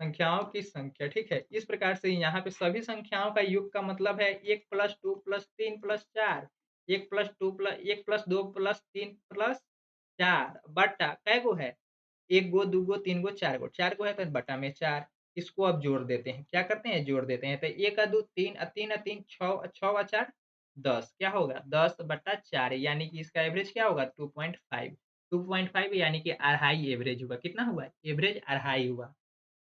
Speaker 1: संख्याओं की संख्या, ठीक है? इस प्रकार से यहाँ पे सभी संख्याओं का योग का मतलब है 1 + 2 + 3 + 4, 1 + 2 + 1 + 2 + 3 + 4 बटा कै गो है? 1 गो, 2 गो, 3 गो, 4 गो है तो बटा में 4 इसको अब जोड़ देते हैं। क्या करते हैं? जोड़ देते हैं। तो 1 आ 2 3 3 3 6 6 4 10 क्या होगा? 10 बटा 4 यानी कि इसका एवरेज क्या होगा? 2.5 2.5 यानी कि अढ़ाई एवरेज हुआ। कितना हुआ? एवरेज अढ़ाई हुआ।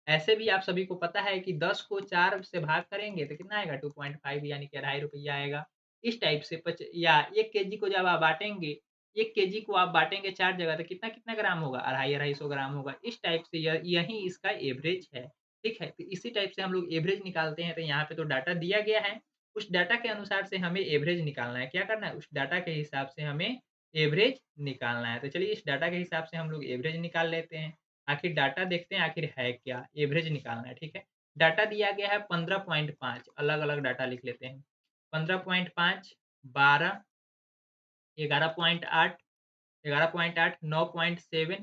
Speaker 1: ऐसे भी आप सभी को पता है कि 10 को 4 से भाग करेंगे तो कितना आएगा? 2.5 यानी कि ₹2.5 आएगा। इस टाइप से पच या 1 केजी को जब आप बाँटेंगे 1 केजी को आप बाँटेंगे 4 जगह तो कितना-कितना ग्राम होगा? 250 ग्राम होगा। इस टाइप से यही इसका एवरेज है, ठीक है? तो इसी टाइप से हम लोग एवरेज निकालते हैं तो यहाँ पे तो डाटा दिया गया है, उस डाटा के अनुसार से हमें एवरेज निकालना है। क्या करना है? उस डाटा के हिसाब से हमें एवरेज निकालना है। तो चलिए इस डाटा के हिसाब से हम लोग एवरेज निकाल लेते हैं। आखिर डाटा देखते हैं आखिर है क्या? एवरेज निकालना है, ठीक है? डाटा दिया गया है 15.5 अलग-अलग डाटा लिख लेते हैं। 15.5 12 11.8 11.8 9.7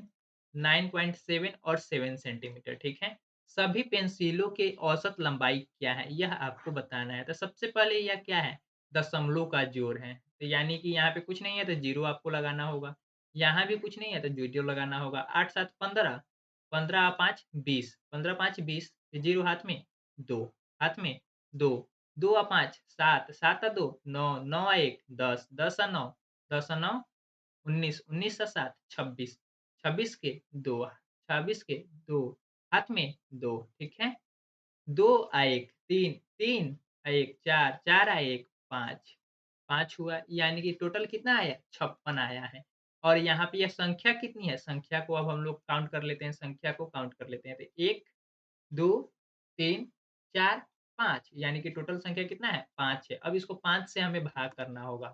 Speaker 1: 9.7 और 7 सेंटीमीटर, ठीक है? सभी पेंसिलों के औसत लंबाई क्या है? यह आपको बताना है। तो सबसे पहले यह क्या है? दशमलव का जोड़ है। तो यानी कि यहाँ पे कुछ नहीं है तो 0 आपको लगाना होगा। यहाँ भी कुछ नहीं है तो 0 लगाना होगा। 8 7 15 15 5 20 15 5 20 0 हाथ में 2 हाथ में 2 2 5 7 7 2 9 9 1 10 10 9 10 9 19 19 से 7 26 26 के 2 26 के 2 हाथ में 2 ठीक है? 2 1 3 3 1 4 4 1 5 5 हुआ यानी कि टोटल कितना आया? 56 आया है। और यहाँ पे यह संख्या कितनी है? संख्या को अब हम लोग काउंट कर लेते हैं, संख्या को काउंट कर लेते हैं। तो 1 2 3 4 5 यानी कि टोटल संख्या कितना है? 5 है। अब इसको 5 से हमें भाग करना होगा।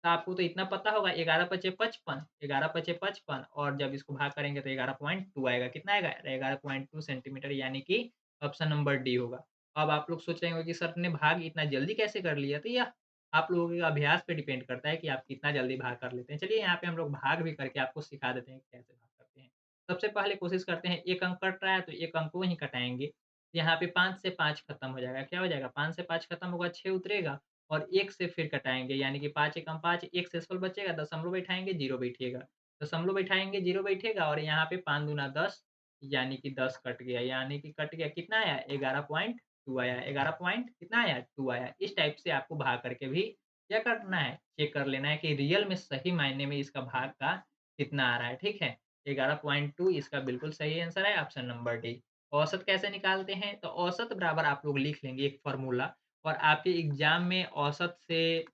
Speaker 1: तो आपको तो इतना पता होगा 11 पचे 55 11 पचे 55 और जब इसको भाग करेंगे तो 11.2 आएगा। कितना आएगा? 11.2 सेंटीमीटर यानी कि ऑप्शन नंबर डी होगा। अब आप लोग सोच रहे होंगे कि सर ने भाग इतना जल्दी कैसे कर लिया? तो यह आप लोगों के अभ्यास पे डिपेंड करता है कि आप कितना जल्दी भाग कर लेते हैं। चलिए यहाँ पे हम लोग भाग भी करके आपको सिखा देते हैं कि कैसे भाग करते हैं। सबसे पहले कोशिश करते हैं 1 अंक कट रहा है तो 1 अंक को ही घटाएँगे। यहाँ पे 5 से 5 खत्म हो जाएगा, क्या हो जाएगा? 5 से 5 खत्म होगा, 6 उतरेगा और 1 से फिर घटाएँगे यानी कि 5 एकम 5 1 शेषफल बचेगा, दशमलव बैठाएँगे, 0 बैठिएगा। दशमलव बैठाएँगे, 0 बैठेगा और यहाँ पे 5 दूना 10 यानी कि 10 कट गया, यानी कि कट गया कितना आया? 11.2 आया, 11 पॉइंट कितना आया? 2 आया। इस टाइप से आपको भाग करके भी क्या करना है? चेक कर लेना है कि रियल में सही मायने में इसका भाग का कितना आ रहा है, ठीक है? 11.2 इसका बिल्कुल सही आंसर है ऑप्शन नंबर डी। औसत कैसे निकालते हैं? तो औसत बराबर आप लोग लिख लेंगे एक फ़ॉर्मूला और आपके एग्ज़ाम में औसत से,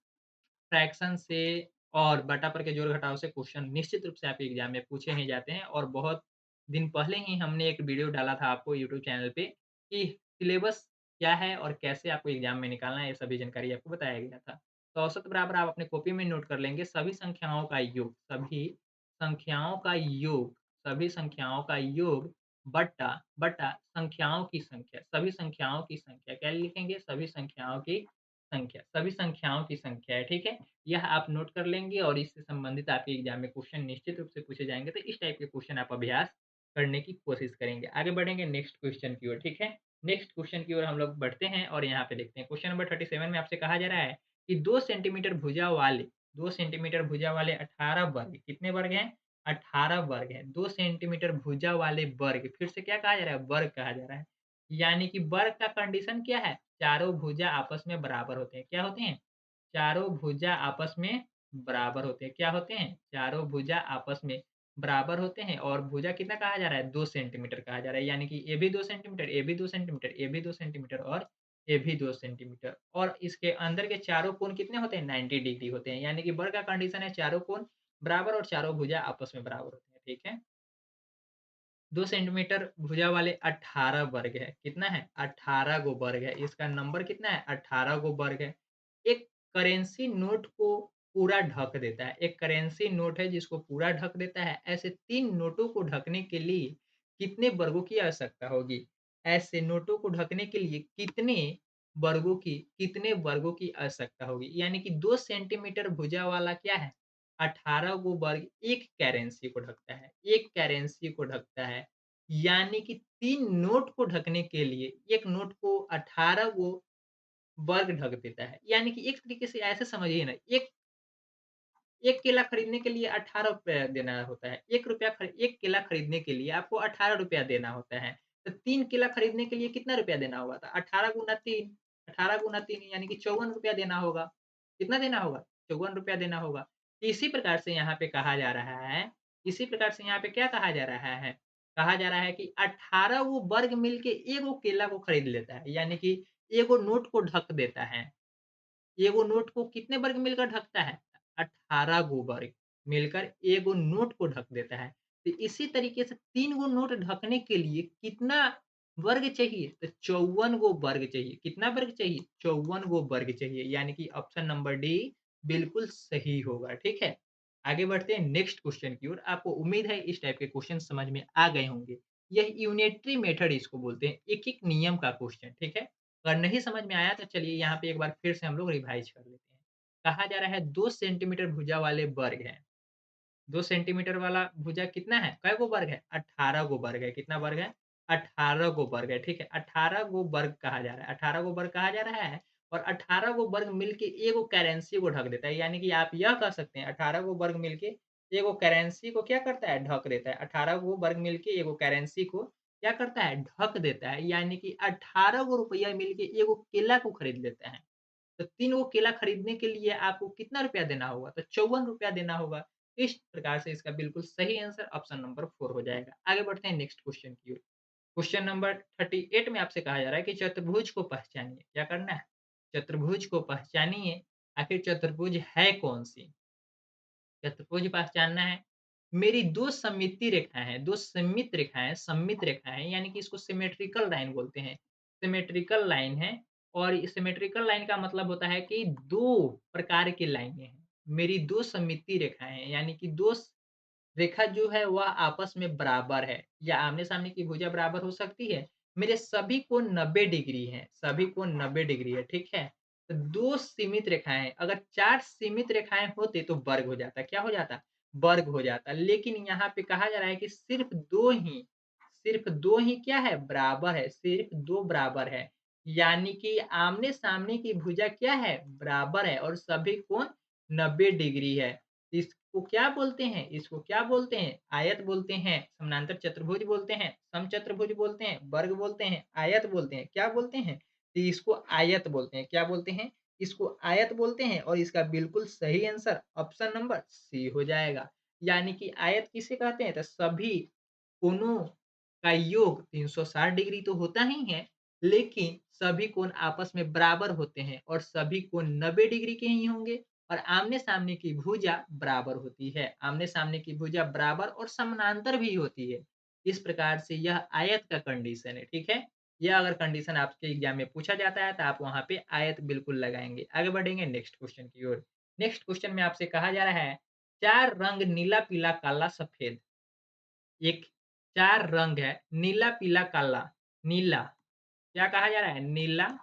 Speaker 1: फ्रैक्शन से और बटा पर के जोड़-घटाव से क्वेश्चन निश्चित रूप से आपके एग्ज़ाम में पूछे ही जाते हैं और बहुत दिन पहले ही हमने एक वीडियो डाला था आपको यूट्यूब चैनल पे कि सिलेबस क्या है और कैसे आपको एग्ज़ाम में निकालना है, ये सभी जानकारी आपको बताया गया था। तो औसत बराबर आप अपने कॉपी में नोट कर लेंगे सभी संख्याओं का योग, सभी संख्याओं का योग, सभी संख्याओं का योग बटा बटा संख्याओं की संख्या, सभी संख्याओं की संख्या। क्या लिखेंगे? सभी संख्याओं की संख्या, सभी संख्याओं की संख्या है, ठीक है? यह आप नोट कर लेंगे और इससे संबंधित आपके एग्ज़ाम में क्वेश्चन निश्चित रूप से पूछे जाएँगे, तो इस टाइप के क्वेश्चन आप अभ्यास करने की कोशिश करेंगे। आगे बढ़ेंगे नेक्स्ट क्वेश्चन की ओर, ठीक है? नेक्स्ट क्वेश्चन की ओर हम लोग बढ़ते हैं और यहाँ पे देखते हैं क्वेश्चन नंबर 37 में आपसे कहा जा रहा है कि 2 सेंटीमीटर भुजा वाले 2 सेंटीमीटर भुजा वाले 18 वर्ग कितने वर्ग हैं? 18 वर्ग है। 2 सेंटीमीटर भुजा वाले वर्ग, फिर से क्या कहा जा रहा है? वर्ग कहा जा रहा है। यानी कि वर्ग का कंडीशन क्या है? चारों भुजा आपस में बराबर होते हैं। क्या होते हैं? चारों भुजा आपस में बराबर होते हैं। क्या होते हैं? चारों भुजा आपस में बराबर होते हैं और भुजा कितना कहा जा रहा है? 2 सेंटीमीटर कहा जा रहा है। यानी कि ये भी 2 सेंटीमीटर, ये भी 2 सेंटीमीटर, ये भी 2 सेंटीमीटर और ये भी 2 सेंटीमीटर और इसके अंदर के चारों कोण कितने होते हैं? 90 डिग्री होते हैं। यानी कि वर्ग का कंडीशन है चारों कोण बराबर और चारों भुजा आपस में बराबर होते हैं। ठीक है? 2 सेंटीमीटर भुजा वाले 18 वर्ग है। कितना है? 18 गो वर्ग है। इसका नंबर कितना है? 18 गो वर्ग है। एक करेंसी नोट को पूरा ढक देता है। एक करेंसी नोट है जिसको पूरा ढक देता है। ऐसे 3 नोटों को ढकने के लिए कितने वर्गों की आवश्यकता होगी? ऐसे नोटों को ढकने के लिए कितने वर्गों की आवश्यकता होगी? यानी कि 2 सेंटीमीटर भुजा वाला क्या है? 18 गो वर्ग एक करेंसी को ढकता है। एक करेंसी को ढकता है। यानी कि 3 नोट को ढकने के लिए एक नोट को 18 गो वर्ग ढक देता है। यानी कि एक तरीके से ऐसे समझिए ना, एक 1 केला खरीदने के लिए ₹18 देना होता है। ₹1 केला खरीदने के लिए आपको ₹18 देना होता है। तो 3 केला खरीदने के लिए कितना रुपया देना होगा? तो 18 गुना 3, 18 गुना 3 यानी कि ₹54 देना होगा। कितना देना होगा? ₹54 देना होगा। इसी प्रकार से यहाँ पे कहा जा रहा है इसी प्रकार से यहाँ पे क्या कहा जा रहा है? कहा जा रहा है कि 18 वो वर्ग मिलके एगो केला को खरीद लेता है। यानी कि एगो नोट को ढक देता है। एगो नोट को कितने वर्ग मिलकर ढकता है? 18 गो वर्ग मिलकर एगो नोट को ढक देता है। तो इसी तरीके से 3 गो नोट ढकने के लिए कितना वर्ग चाहिए? तो 54 गो वर्ग चाहिए। कितना वर्ग चाहिए? 54 गो वर्ग चाहिए। यानी कि ऑप्शन नंबर डी बिल्कुल सही होगा, ठीक है? आगे बढ़ते हैं नेक्स्ट क्वेश्चन की ओर। आपको उम्मीद है इस टाइप के क्वेश्चन समझ में आ गए होंगे। यह यूनिटरी मेथड इसको बोलते हैं, एक-एक नियम का क्वेश्चन, ठीक है? अगर नहीं समझ में आया तो चलिए यहाँ पे एक बार फिर से हम लोग रिवाइज़ कर लेते हैं। कहा जा रहा है 2 सेंटीमीटर भुजा वाले वर्ग हैं। 2 सेंटीमीटर वाला भुजा कितना है? कै गो वर्ग है? 18 गो वर्ग है। कितना वर्ग है? 18 गो वर्ग है, ठीक है? 18 गो वर्ग कहा जा रहा है। 18 गो वर्ग कहा जा रहा है और 18 गो वर्ग मिलके एगो करेंसी को ढक देता है। यानी कि आप यह कह सकते हैं 18 गो वर्ग मिलके एगो करेंसी को क्या करता है? ढक देता है। 18 गो वर्ग मिलके एगो करेंसी को क्या करता है? ढक देता है। यानी कि 18 गो रुपया मिलके एगो केला को खरीद लेता है। तो 3 गो केला खरीदने के लिए आपको कितना रुपया देना होगा? तो ₹54 देना होगा। इस प्रकार से इसका बिल्कुल सही आंसर ऑप्शन नंबर 4 हो जाएगा। आगे बढ़ते हैं नेक्स्ट क्वेश्चन की ओर। क्वेश्चन नंबर 38 में आपसे कहा जा रहा है कि चतुर्भुज को पहचानिए। क्या करना है? चतुर्भुज को पहचानिए। आखिर चतुर्भुज है कौन-सी? चतुर्भुज पहचानना है। मेरी 2 सममित रेखाएँ यानी कि इसको सिमेट्रिकल लाइन बोलते हैं। सिमेट्रिकल लाइन है और सिमेट्रिकल लाइन का मतलब होता है कि 2 प्रकार की लाइनें हैं। मेरी 2 सममिति रेखाएँ हैं यानी कि 2 रेखा जो है वह आपस में बराबर है या आमने-सामने की भुजा बराबर हो सकती है। मेरे सभी कोण 90 डिग्री हैं, सभी कोण 90 डिग्री है, ठीक है? तो 2 सीमित रेखाएँ अगर 4 सीमित रेखाएँ होते तो वर्ग हो जाता, क्या हो जाता? वर्ग हो जाता। लेकिन यहाँ पे कहा जा रहा है कि सिर्फ़ 2 ही क्या है? बराबर है, सिर्फ़ 2 बराबर है। यानी कि आमने-सामने की भुजा क्या है? बराबर है और सभी कोण 90 डिग्री है। इसको क्या बोलते हैं? इसको क्या बोलते हैं? आयत बोलते हैं, समानांतर चतुर्भुज बोलते हैं, समचतुर्भुज बोलते हैं, वर्ग बोलते हैं, आयत बोलते हैं। क्या बोलते हैं? तो इसको आयत बोलते हैं। क्या बोलते हैं? इसको आयत बोलते हैं और इसका बिल्कुल सही आंसर ऑप्शन नंबर सी हो जाएगा। यानी कि आयत किसे कहते हैं? तो सभी कोणों का योग 360 डिग्री तो होता ही है, लेकिन सभी कोण आपस में बराबर होते हैं और सभी कोण 90 डिग्री के ही होंगे और आमने-सामने की भुजा बराबर होती है। आमने-सामने की भुजा बराबर और समानांतर भी होती है। इस प्रकार से यह आयत का कंडीशन है, ठीक है? यह अगर कंडीशन आपके एग्ज़ाम में पूछा जाता है, तो आप वहाँ पे आयत बिल्कुल लगाएँगे। आगे बढ़ेंगे नेक्स्ट क्वेश्चन की ओर। नेक्स्ट क्वेश्चन में आपसे कहा जा रहा है, 4 रंग नीला, पीला, काला, सफ़ेद एक 4 रंग है नीला, पीला, काला। नीला, क्या कहा जा रहा है? नीला,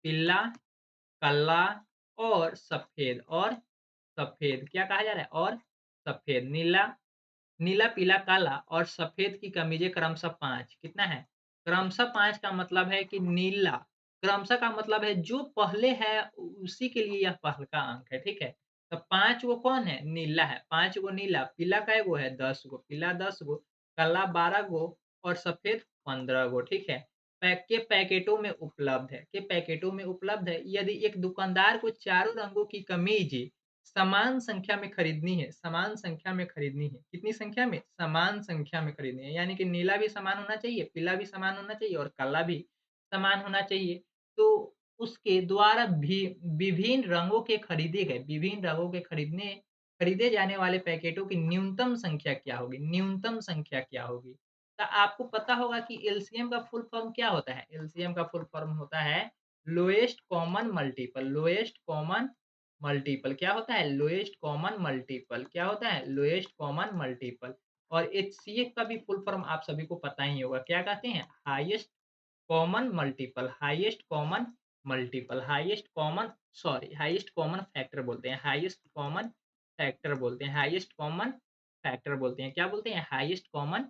Speaker 1: पीला, काला और सफ़ेद क्या कहा जा रहा है? और सफ़ेद। नीला नीला, पीला, काला और सफ़ेद की कमीज़ें क्रमशः 5 कितना है? क्रमशः 5 का मतलब है कि नीला क्रमशः का मतलब है जो पहले है उसी के लिए यह पहल का अंक है, ठीक है? तो 5 गो कौन है? नीला है, 5 गो नीला, पीला कै गो है? 10 गो, पीला 10 गो, काला 12 गो और सफ़ेद 15 गो, ठीक है? पैकेटों में उपलब्ध है, के पैकेटों में उपलब्ध है। यदि एक दुकानदार को चारों रंगों की कमीज़ समान संख्या में खरीदनी है, समान संख्या में खरीदनी है, कितनी संख्या में? समान संख्या में खरीदनी है, यानी कि नीला भी समान होना चाहिए, पीला भी समान होना चाहिए और काला भी समान होना चाहिए। तो उसके द्वारा भी विभिन्न रंगों के खरीदे गए विभिन्न रंगों के खरीदे जाने वाले पैकेटों की न्यूनतम संख्या क्या होगी? न्यूनतम संख्या क्या होगी? तो आपको पता होगा कि एलसीएम का फुल फॉर्म क्या होता है? एलसीएम का फुल फॉर्म होता है lowest common multiple, lowest common multiple क्या होता है? लोएस्ट कॉमन मल्टीपल क्या होता है? लोएस्ट कॉमन मल्टीपल और एचसीएफ का भी फुल फॉर्म आप सभी को पता ही होगा, क्या कहते हैं? Common multiple, highest common factor बोलते हैं, हाईएस्ट कॉमन फैक्टर बोलते हैं, क्या बोलते हैं? हाईएस्ट कॉमन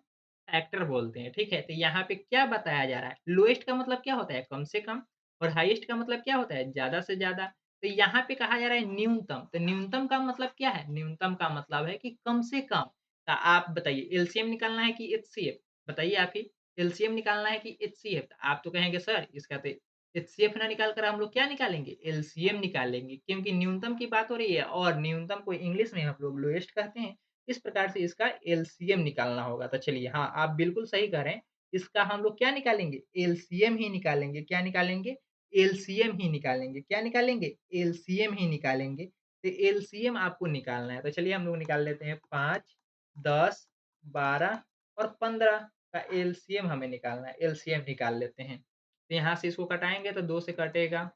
Speaker 1: फैक्टर बोलते हैं, ठीक है? तो यहाँ पे क्या बताया जा रहा है? लोएस्ट का मतलब क्या होता है? कम से कम और हाईएस्ट का मतलब क्या होता है? ज़्यादा से ज़्यादा। तो यहाँ पे कहा जा रहा है न्यूनतम, तो न्यूनतम का मतलब क्या है? न्यूनतम का मतलब है कि कम से कम। तो आप बताइए एलसीएम निकालना है कि एचसीएफ? बताइए आप ही। एलसीएम निकालना है कि एचसीएफ? आप तो कहेंगे सर इसका तो एचसीएफ ना निकाल कर हम लोग क्या निकालेंगे? एलसीएम निकालेंगे क्योंकि न्यूनतम की बात हो रही है और न्यूनतम को इंग्लिश में हम लोग लोएस्ट कहते हैं। इस प्रकार से इसका एलसीएम निकालना होगा। तो चलिए हाँ, आप बिल्कुल सही कह रहे हैं। इसका हम लोग क्या निकालेंगे? एलसीएम ही निकालेंगे। क्या निकालेंगे? एलसीएम ही निकालेंगे। क्या निकालेंगे? एलसीएम ही निकालेंगे। तो एलसीएम आपको निकालना है। तो चलिए हम लोग निकाल लेते हैं 5, 10, 12 और 15 का एलसीएम हमें निकालना है। एलसीएम निकाल लेते हैं। तो यहाँ से इसको घटाएँगे तो 2 से कटेगा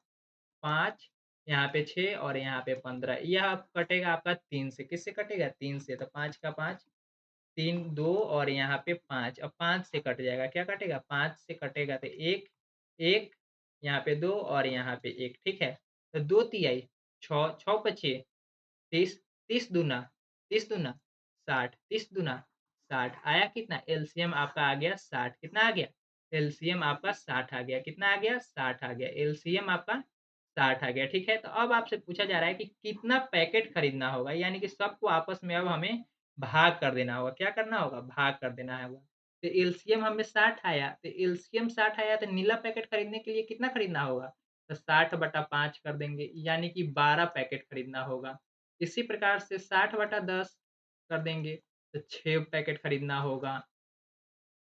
Speaker 1: 5, यहाँ पे 6 और यहाँ पे 15। यह कटेगा आपका 3 से। किससे कटेगा? 3 से। तो 5 का 5, 3, 2 और यहाँ पे 5। अब 5 से कट जाएगा। क्या कटेगा? 5 से कटेगा तो 1, 1 यहाँ पे 2 और यहाँ पे 1, ठीक है? तो 2 तिहाई 6, 6 पचे 30, 30 दूना 30 दूना 60, 30 दूना 60 आया कितना? एलसीएम आपका आ गया 60 कितना आ गया? एलसीएम आपका 60 आ गया। कितना आ गया? 60 आ गया। एलसीएम आपका 60 आ गया, ठीक है? तो अब आपसे पूछा जा रहा है कि कितना पैकेट खरीदना होगा? यानी कि सबको आपस में अब हमें भाग कर देना होगा। क्या करना होगा? भाग कर देना होगा। तो एलसीएम हमें 60 आया, तो एलसीएम 60 आया तो नीला पैकेट खरीदने के लिए कितना खरीदना होगा? तो 60/5 कर देंगे, यानी कि 12 पैकेट खरीदना होगा। इसी प्रकार से 60/10 कर देंगे, तो 6 पैकेट खरीदना होगा।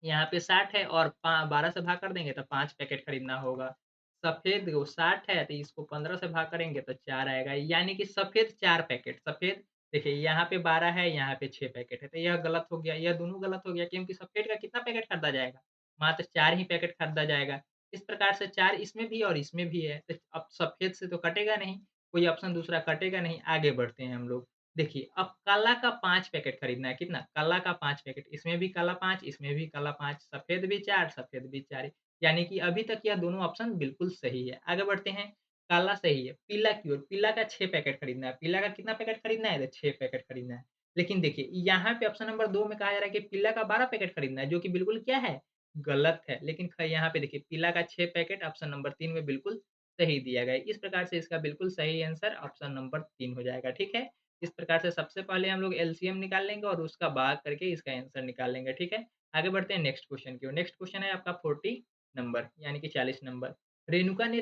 Speaker 1: यहाँ पे 60 है और पा 12 से भाग कर देंगे तो 5 पैकेट खरीदना होगा। सफ़ेद वो 60 है तो इसको 15 से भाग करेंगे तो 4 आएगा, यानी कि सफ़ेद 4 पैकेट सफ़ेद देखिए यहाँ पे 12 है, यहाँ पे 6 पैकेट है, तो यह गलत हो गया, यह दोनों गलत हो गया क्योंकि सफ़ेद का कितना पैकेट खरीदा जाएगा? मात्र 4 ही पैकेट खरीदा जाएगा। इस प्रकार से 4 इसमें भी और इसमें भी है, तो अब सफ़ेद से तो कटेगा नहीं, कोई ऑप्शन दूसरा कटेगा नहीं, आगे बढ़ते हैं हम लोग। देखिए, अब काला का 5 पैकेट खरीदना है, कितना? काला का 5 पैकेट, इसमें भी काला 5, इसमें भी काला 5, सफ़ेद भी 4, सफ़ेद भी 4 यानी कि अभी तक यह दोनों ऑप्शन बिल्कुल सही है। आगे बढ़ते हैं, काला सही है, पीला की ओर, पीला का 6 पैकेट खरीदना है, पीला का कितना पैकेट खरीदना है? तो 6 पैकेट खरीदना है। लेकिन देखिए, यहाँ पे ऑप्शन नंबर 2 में कहा जा रहा है कि पीला का 12 पैकेट खरीदना है, जो कि बिल्कुल क्या है? गलत है। लेकिन यहाँ पे देखिए, पीला का 6 पैकेट ऑप्शन नंबर 3 में बिल्कुल सही दिया गया है। इस प्रकार से इसका बिल्कुल सही आंसर ऑप्शन नंबर 3 हो जाएगा, ठीक है? इस प्रकार से सबसे पहले हम लोग एलसीएम निकाल लेंगे और उसका भाग करके इसका आंसर निकाल लेंगे, ठीक है? आगे बढ़ते हैं नेक्स्ट क्वेश्चन की ओर। नेक्स्ट क्वेश्चन है आपका 40 नंबर यानी कि 40 नंबर। रेणुका ने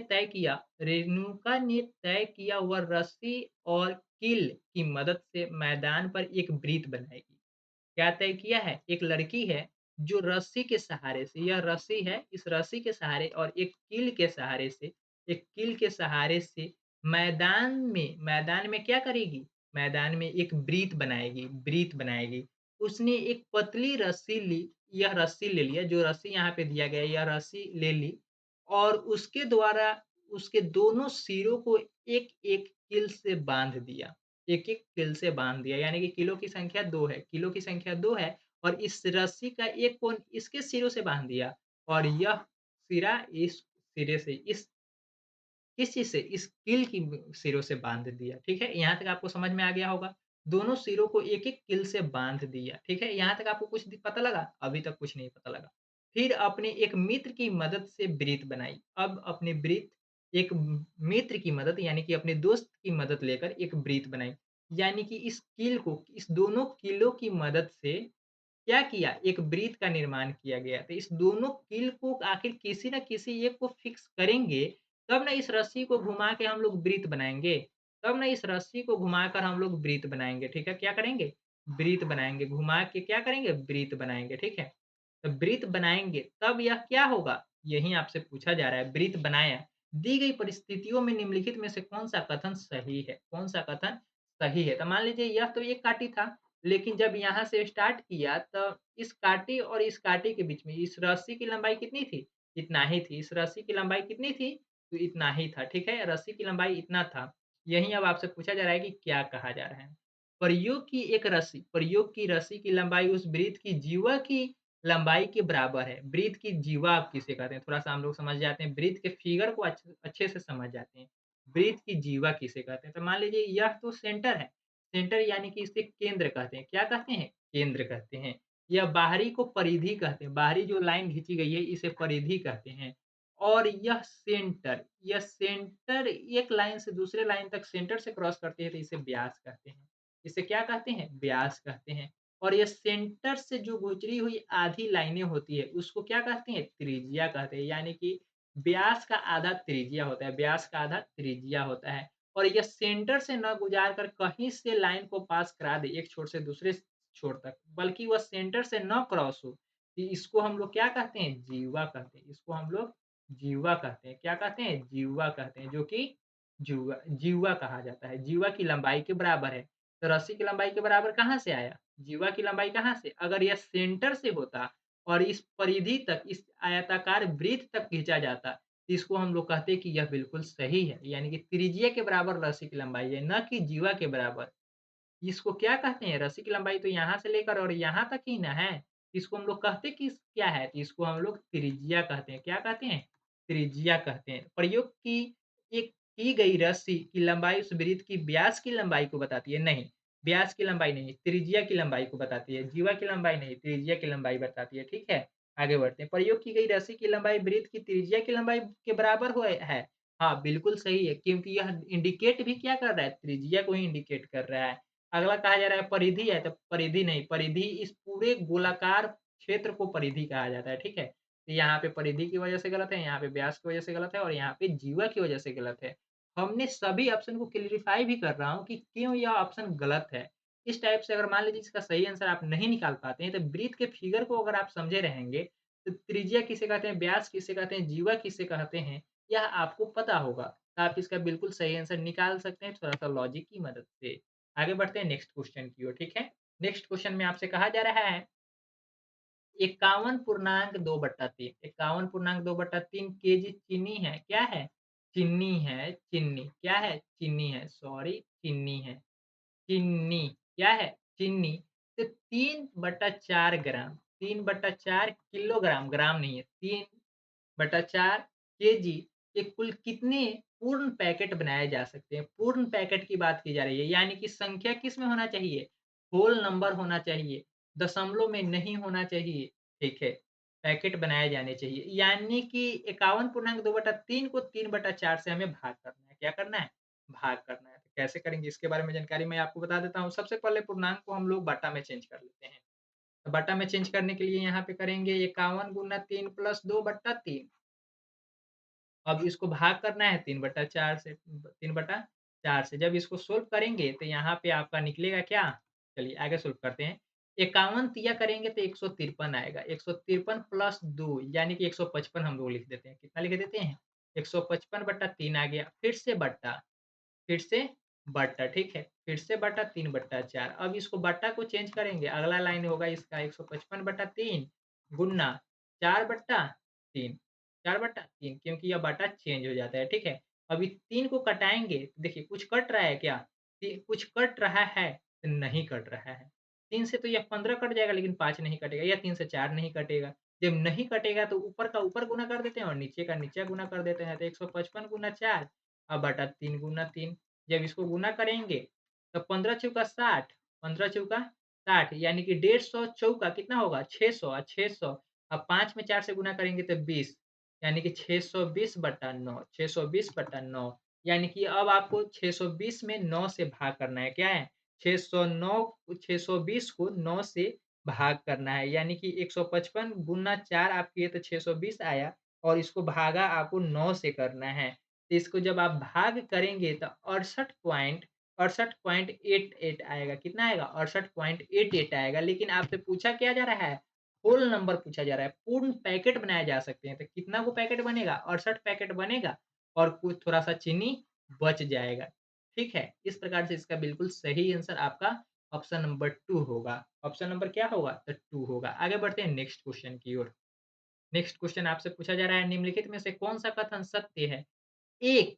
Speaker 1: तय किया वह रस्सी और कील की मदद से मैदान पर एक वृत्त बनाएगी। क्या तय किया है? एक लड़की है जो रस्सी के सहारे से यह रस्सी है, इस रस्सी के सहारे और एक कील के सहारे से मैदान में क्या करेगी? मैदान में एक वृत्त बनाएगी। उसने एक पतली रस्सी ली, यह रस्सी ले लिया, जो रस्सी यहाँ पे दिया गया है, यह रस्सी ले ली और उसके द्वारा उसके दोनों सिरों को एक-एक कील से बाँध दिया। एक-एक कील से बाँध दिया, यानी कि कीलों की संख्या 2 है। कीलों की संख्या 2 है और इस रस्सी का एक कोण इसके सिरों से बाँध दिया और यह सिरा इस सिरे से किस चीज़ से? इस कील की सिरों से बाँध दिया, ठीक है? यहाँ तक आपको समझ में आ गया होगा। दोनों सिरों को एक-एक कील से बाँध दिया, ठीक है? यहाँ तक आपको कुछ पता लगा? अभी तक कुछ नहीं पता लगा। फिर अपने एक मित्र की मदद से वृत्त बनाई। अब अपने वृत्त एक मित्र की मदद यानी कि अपने दोस्त की मदद लेकर एक वृत्त बनाई। यानी कि इस दोनों कीलों की मदद से क्या किया? एक वृत्त का निर्माण किया गया। तो इस दोनों कील को आखिर किसी न किसी एक को फिक्स करेंगे, तब ना इस रस्सी को घुमा के हम लोग वृत्त बनाएँगे। तब ना इस रस्सी को घुमाकर हम लोग वृत्त बनाएँगे, ठीक है? क्या करेंगे? वृत्त बनाएँगे, घुमा के क्या करेंगे? वृत्त बनाएँगे, ठीक है? तो वृत्त बनाएँगे, तब यह क्या होगा? यही आपसे पूछा जा रहा है, वृत्त बनाया। दी गई परिस्थितियों में निम्नलिखित में से कौन-सा कथन सही है? कौन-सा कथन सही है? तो मान लीजिए यह तो एक काठी था, लेकिन जब यहाँ से स्टार्ट किया तो इस कांटे और इस कांटे के बीच में इस रस्सी की लंबाई कितनी थी? इतना ही थी। इस रस्सी की लंबाई कितनी थी? तो इतना ही था, ठीक है? रस्सी की लंबाई इतना था। यही अब आपसे पूछा जा रहा है कि क्या कहा जा रहा है? प्रयोग की रस्सी की लंबाई उस वृत्त की जीवा की लंबाई के बराबर है। वृत्त की जीवा आप किसे कहते हैं? थोड़ा-सा हम लोग समझ जाते हैं, वृत्त के फिगर को अच्छे से समझ जाते हैं। वृत्त की जीवा किसे कहते हैं? तो मान लीजिए यह तो सेंटर है। सेंटर यानी कि इसे केंद्र कहते हैं। क्या कहते हैं? केंद्र कहते हैं। या बाहरी को परिधि कहते हैं। बाहरी जो लाइन खींची गई है इसे परिधि कहते हैं। और यह सेंटर एक लाइन से दूसरे लाइन तक सेंटर से क्रॉस करती है तो इसे व्यास कहते हैं। इसे क्या कहते हैं? व्यास कहते हैं। और ये सेंटर से जो गुजरी हुई आधी लाइनें होती है उसको क्या कहते हैं? त्रिज्या कहते हैं। यानी कि व्यास का आधा त्रिज्या होता है। व्यास का आधा त्रिज्या होता है। और यह सेंटर से ना गुजार कर कहीं से लाइन को पास करा दे एक छोर से दूसरे छोर तक, बल्कि वह सेंटर से ना क्रॉस हो, कि इसको हम लोग क्या कहते हैं? जीवा कहते हैं। इसको हम लोग जीवा कहते हैं। क्या कहते हैं? जीवा कहते हैं, जो कि जुआ जीवा कहा जाता है। जीवा की लंबाई के बराबर है। तो रस्सी की लंबाई के बराबर कहाँ से आया? जीवा की लंबाई कहाँ से? अगर यह सेंटर से होता और इस परिधि तक, इस आयताकार वृत्त तक खींचा जाता, इसको हम लोग कहते हैं कि यह बिल्कुल सही है, यानी कि त्रिज्या के बराबर रस्सी की लंबाई है, ना कि जीवा के बराबर। इसको क्या कहते हैं? रस्सी की लंबाई तो यहाँ से लेकर और यहाँ तक ही ना है। इसको हम लोग कहते क्या है? तो इसको हम लोग त्रिज्या कहते हैं। क्या कहते हैं? त्रिज्या कहते हैं। प्रयोग की एक की गई रस्सी की लंबाई उस वृत्त की व्यास की लंबाई को बताती है। नहीं, व्यास की लंबाई नहीं, त्रिज्या की लंबाई को बताती है। जीवा की लंबाई नहीं, त्रिज्या की लंबाई बताती है। ठीक है? आगे बढ़ते हैं। प्रयोग की गई रस्सी की लंबाई वृत्त की त्रिज्या की लंबाई के बराबर है। हाँ, बिल्कुल सही है, क्योंकि यह इंडिकेट भी क्या कर रहा है? त्रिज्या को ही इंडिकेट कर रहा है। अगला कहा जा रहा है परिधि है, तो परिधि नहीं, परिधि इस पूरे गोलाकार क्षेत्र को परिधि कहा जाता है, ठीक है? तो यहाँ पे परिधि की वजह से गलत है, यहाँ पे व्यास की वजह से गलत है और यहाँ पे जीवा की वजह से गलत है। हमने सभी ऑप्शन को क्लेरिफ़ाई भी कर रहा हूँ कि क्यों यह ऑप्शन गलत है। इस टाइप से अगर मान लीजिए इसका सही आंसर आप नहीं निकाल पाते हैं, तो वृत्त के फिगर को अगर आप समझे रहेंगे, तो त्रिज्या किसे कहते हैं, व्यास किसे कहते हैं, जीवा किसे कहते हैं, यह आपको पता होगा। तो आप इसका बिल्कुल सही आंसर निकाल सकते हैं थोड़ा-सा लॉजिक की मदद से। आगे बढ़ते हैं नेक्स्ट क्वेश्चन की ओर, ठीक है? नेक्स्ट क्वेश्चन में आपसे कहा जा रहा है 51.2/3 51.2/3 केजी चीनी है। क्या है? चीनी है, चीनी। क्या है? चीनी है, सॉरी चीनी है। चीनी, क्या है? चीनी। तो 3/4 ग्राम, 3/4 किलोग्राम, ग्राम नहीं है, 3/4 केजी के कुल कितने पूर्ण पैकेट बनाए जा सकते हैं? पूर्ण पैकेट की बात की जा रही है, यानी कि संख्या किस में होना चाहिए? होल नंबर होना चाहिए, दशमलव में नहीं होना चाहिए, ठीक है? पैकेट बनाए जाने चाहिए, यानी कि 51.2/3 को 3/4 से हमें भाग करना है। क्या करना है? भाग करना है। तो कैसे करेंगे इसके बारे में जानकारी मैं आपको बता देता हूँ। सबसे पहले पूर्णांक को हम लोग बटा में चेंज कर लेते हैं। तो बटा में चेंज करने के लिए यहाँ पे करेंगे 51 गुना 3 प्लस 2/3। अब इसको भाग करना है 3/4 से 3/4 से। जब इसको सोल्व करेंगे तो यहाँ पे आपका निकलेगा क्या? चलिए आगे सोल्व करते हैं। 51 तिया करेंगे तो 153 आएगा। 153 प्लस 2 यानी कि 155 हम लोग लिख देते हैं। कितना लिख देते हैं? 155/3 आ गया। फिर से बट्टा, ठीक है? फिर से बटा 3/4। अब इसको बट्टा को चेंज करेंगे, अगला लाइन होगा इसका 155/3 गुना 4/3, 4/3 क्योंकि यह बटा चेंज हो जाता है, ठीक है? अभी 3 को कटाएँगे, देखिए कुछ कट रहा है क्या? कुछ कट रहा है? नहीं कट रहा है। 3 से तो यह 15 कट जाएगा लेकिन 5 नहीं कटेगा या 3 से 4 नहीं कटेगा। जब नहीं कटेगा तो ऊपर का ऊपर गुना कर देते हैं और नीचे का नीचे गुना कर देते हैं, तो 155 गुना 4 बटा 3 गुना 3। जब इसको गुना करेंगे तो 15 चौका 60, 15 चौका 60 यानी कि 150 चौका कितना होगा? 600 और 600 अब 5 में 4 से गुना करेंगे तो 20 यानी कि 620/9 620/9 यानी कि अब आपको 620 में 9 से भाग करना है। क्या है? 609 620 को 9 से भाग करना है, यानी कि 155 गुना 4 आप किए तो 620 आया और इसको भागा आपको 9 से करना है। तो इसको जब आप भाग करेंगे तो 68.88 आएगा। कितना आएगा? 68.88 आएगा। लेकिन आपसे पूछा क्या जा रहा है? होल नंबर पूछा जा रहा है। पूर्ण पैकेट बनाए जा सकते हैं। तो कितना को पैकेट बनेगा? 68 पैकेट बनेगा और कुछ थोड़ा-सा चीनी बच जाएगा। ठीक है? इस प्रकार से इसका बिल्कुल सही आंसर आपका ऑप्शन नंबर 2 होगा। ऑप्शन नंबर क्या होगा? तो 2 होगा। आगे बढ़ते हैं नेक्स्ट क्वेश्चन की ओर। नेक्स्ट क्वेश्चन आपसे पूछा जा रहा है, निम्नलिखित में से कौन-सा कथन सत्य है? एक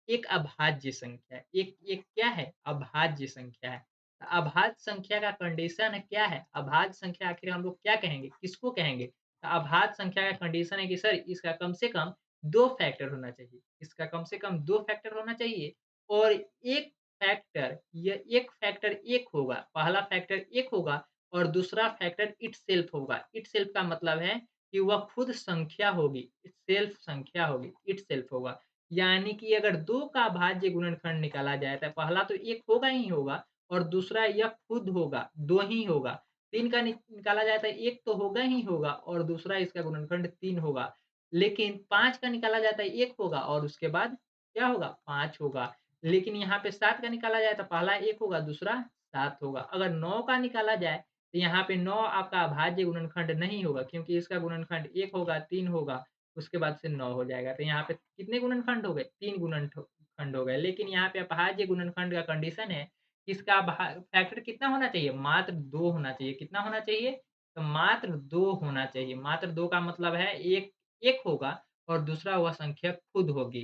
Speaker 1: एक अभाज्य संख्या है। एक एक क्या है? अभाज्य संख्या है। अभाज्य संख्या का कंडीशन क्या है? अभाज्य संख्या आखिर हम लोग क्या कहेंगे? किसको कहेंगे? अभाज्य संख्या का कंडीशन है कि सर इसका कम से कम 2 फैक्टर होना चाहिए। इसका कम से कम 2 फैक्टर होना चाहिए और एक फैक्टर या एक फैक्टर 1 होगा। पहला फैक्टर 1 होगा और दूसरा फैक्टर इटसेल्फ होगा। इटसेल्फ का मतलब है कि वह खुद संख्या होगी, सेल्फ संख्या होगी, इटसेल्फ होगा। यानी कि अगर 2 का भाज्य गुणनखंड निकाला जाए तो पहला तो 1 होगा ही होगा और दूसरा यह खुद होगा, 2 ही होगा। 3 का निकाला जाए तो 1 तो होगा ही होगा और दूसरा इसका गुणनखंड 3 होगा। लेकिन 5 का निकाला जाए तो 1 होगा और उसके बाद क्या होगा? 5 होगा। लेकिन यहाँ पे 7 का निकाला जाए तो पहला 1 होगा, दूसरा 7 होगा। अगर 9 का निकाला जाए तो यहाँ पे 9 आपका अभाज्य गुणनखंड नहीं होगा क्योंकि इसका गुणनखंड 1 होगा, 3 होगा उसके बाद से 9 हो जाएगा। तो यहाँ पे कितने गुणनखंड हो गए? 3 गुणनखंड हो गए। लेकिन यहाँ पे अभाज्य गुणनखंड का कंडीशन है, इसका भा फैक्टर कितना होना चाहिए? मात्र 2 होना चाहिए। कितना होना चाहिए? तो मात्र 2 होना चाहिए। मात्र 2 का मतलब है 1 1 होगा और दूसरा वह संख्या खुद होगी।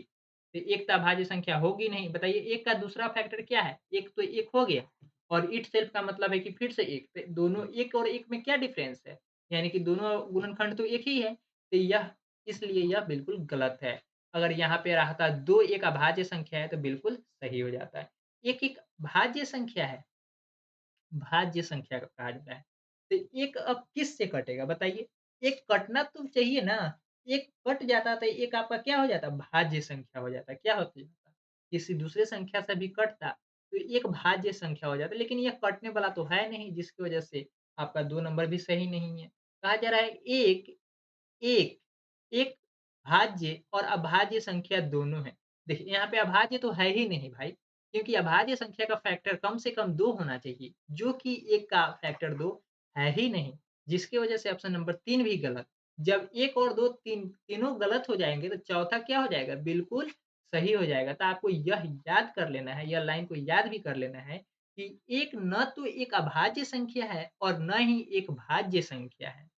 Speaker 1: तो 1 तो अभाज्य संख्या होगी नहीं। बताइए 1 का दूसरा फैक्टर क्या है? 1 तो 1 हो गया और इटसेल्फ का मतलब है कि फिर से 1 तो दोनों 1 और 1 में क्या डिफरेंस है? यानी कि दोनों गुणनखंड तो एक ही है। तो यह इसलिए यह बिल्कुल गलत है। अगर यहाँ पे रहता 2 एक अभाज्य संख्या है तो बिल्कुल सही हो जाता है। 1 एक भाज्य संख्या है, भाज्य संख्या का कहा जाता है। तो 1 अब किससे कटेगा बताइए? 1 कटना तो चाहिए ना, 1 कट जाता तो 1 आपका क्या हो जाता? भाज्य संख्या हो जाता। क्या होता जाता? किसी दूसरे संख्या से भी कटता तो 1 भाज्य संख्या हो जाता। लेकिन यह कटने वाला तो है नहीं जिसकी वजह से आपका 2 नंबर भी सही नहीं है। कहा जा रहा है 1 एक, एक भाज्य और अभाज्य संख्या दोनों हैं। देखिए यहाँ पे अभाज्य तो है ही नहीं भाई, क्योंकि अभाज्य संख्या का फैक्टर कम से कम 2 होना चाहिए, जो कि 1 का फैक्टर 2 है ही नहीं, जिसकी वजह से ऑप्शन नंबर 3 भी गलत। जब 1 और 2 तीनों गलत हो जाएँगे तो चौथा क्या हो जाएगा? बिल्कुल सही हो जाएगा। तो आपको यह याद कर लेना है, यह लाइन को याद भी कर लेना है कि 1 न तो एक अभाज्य संख्या है और न ही एक भाज्य संख्या है।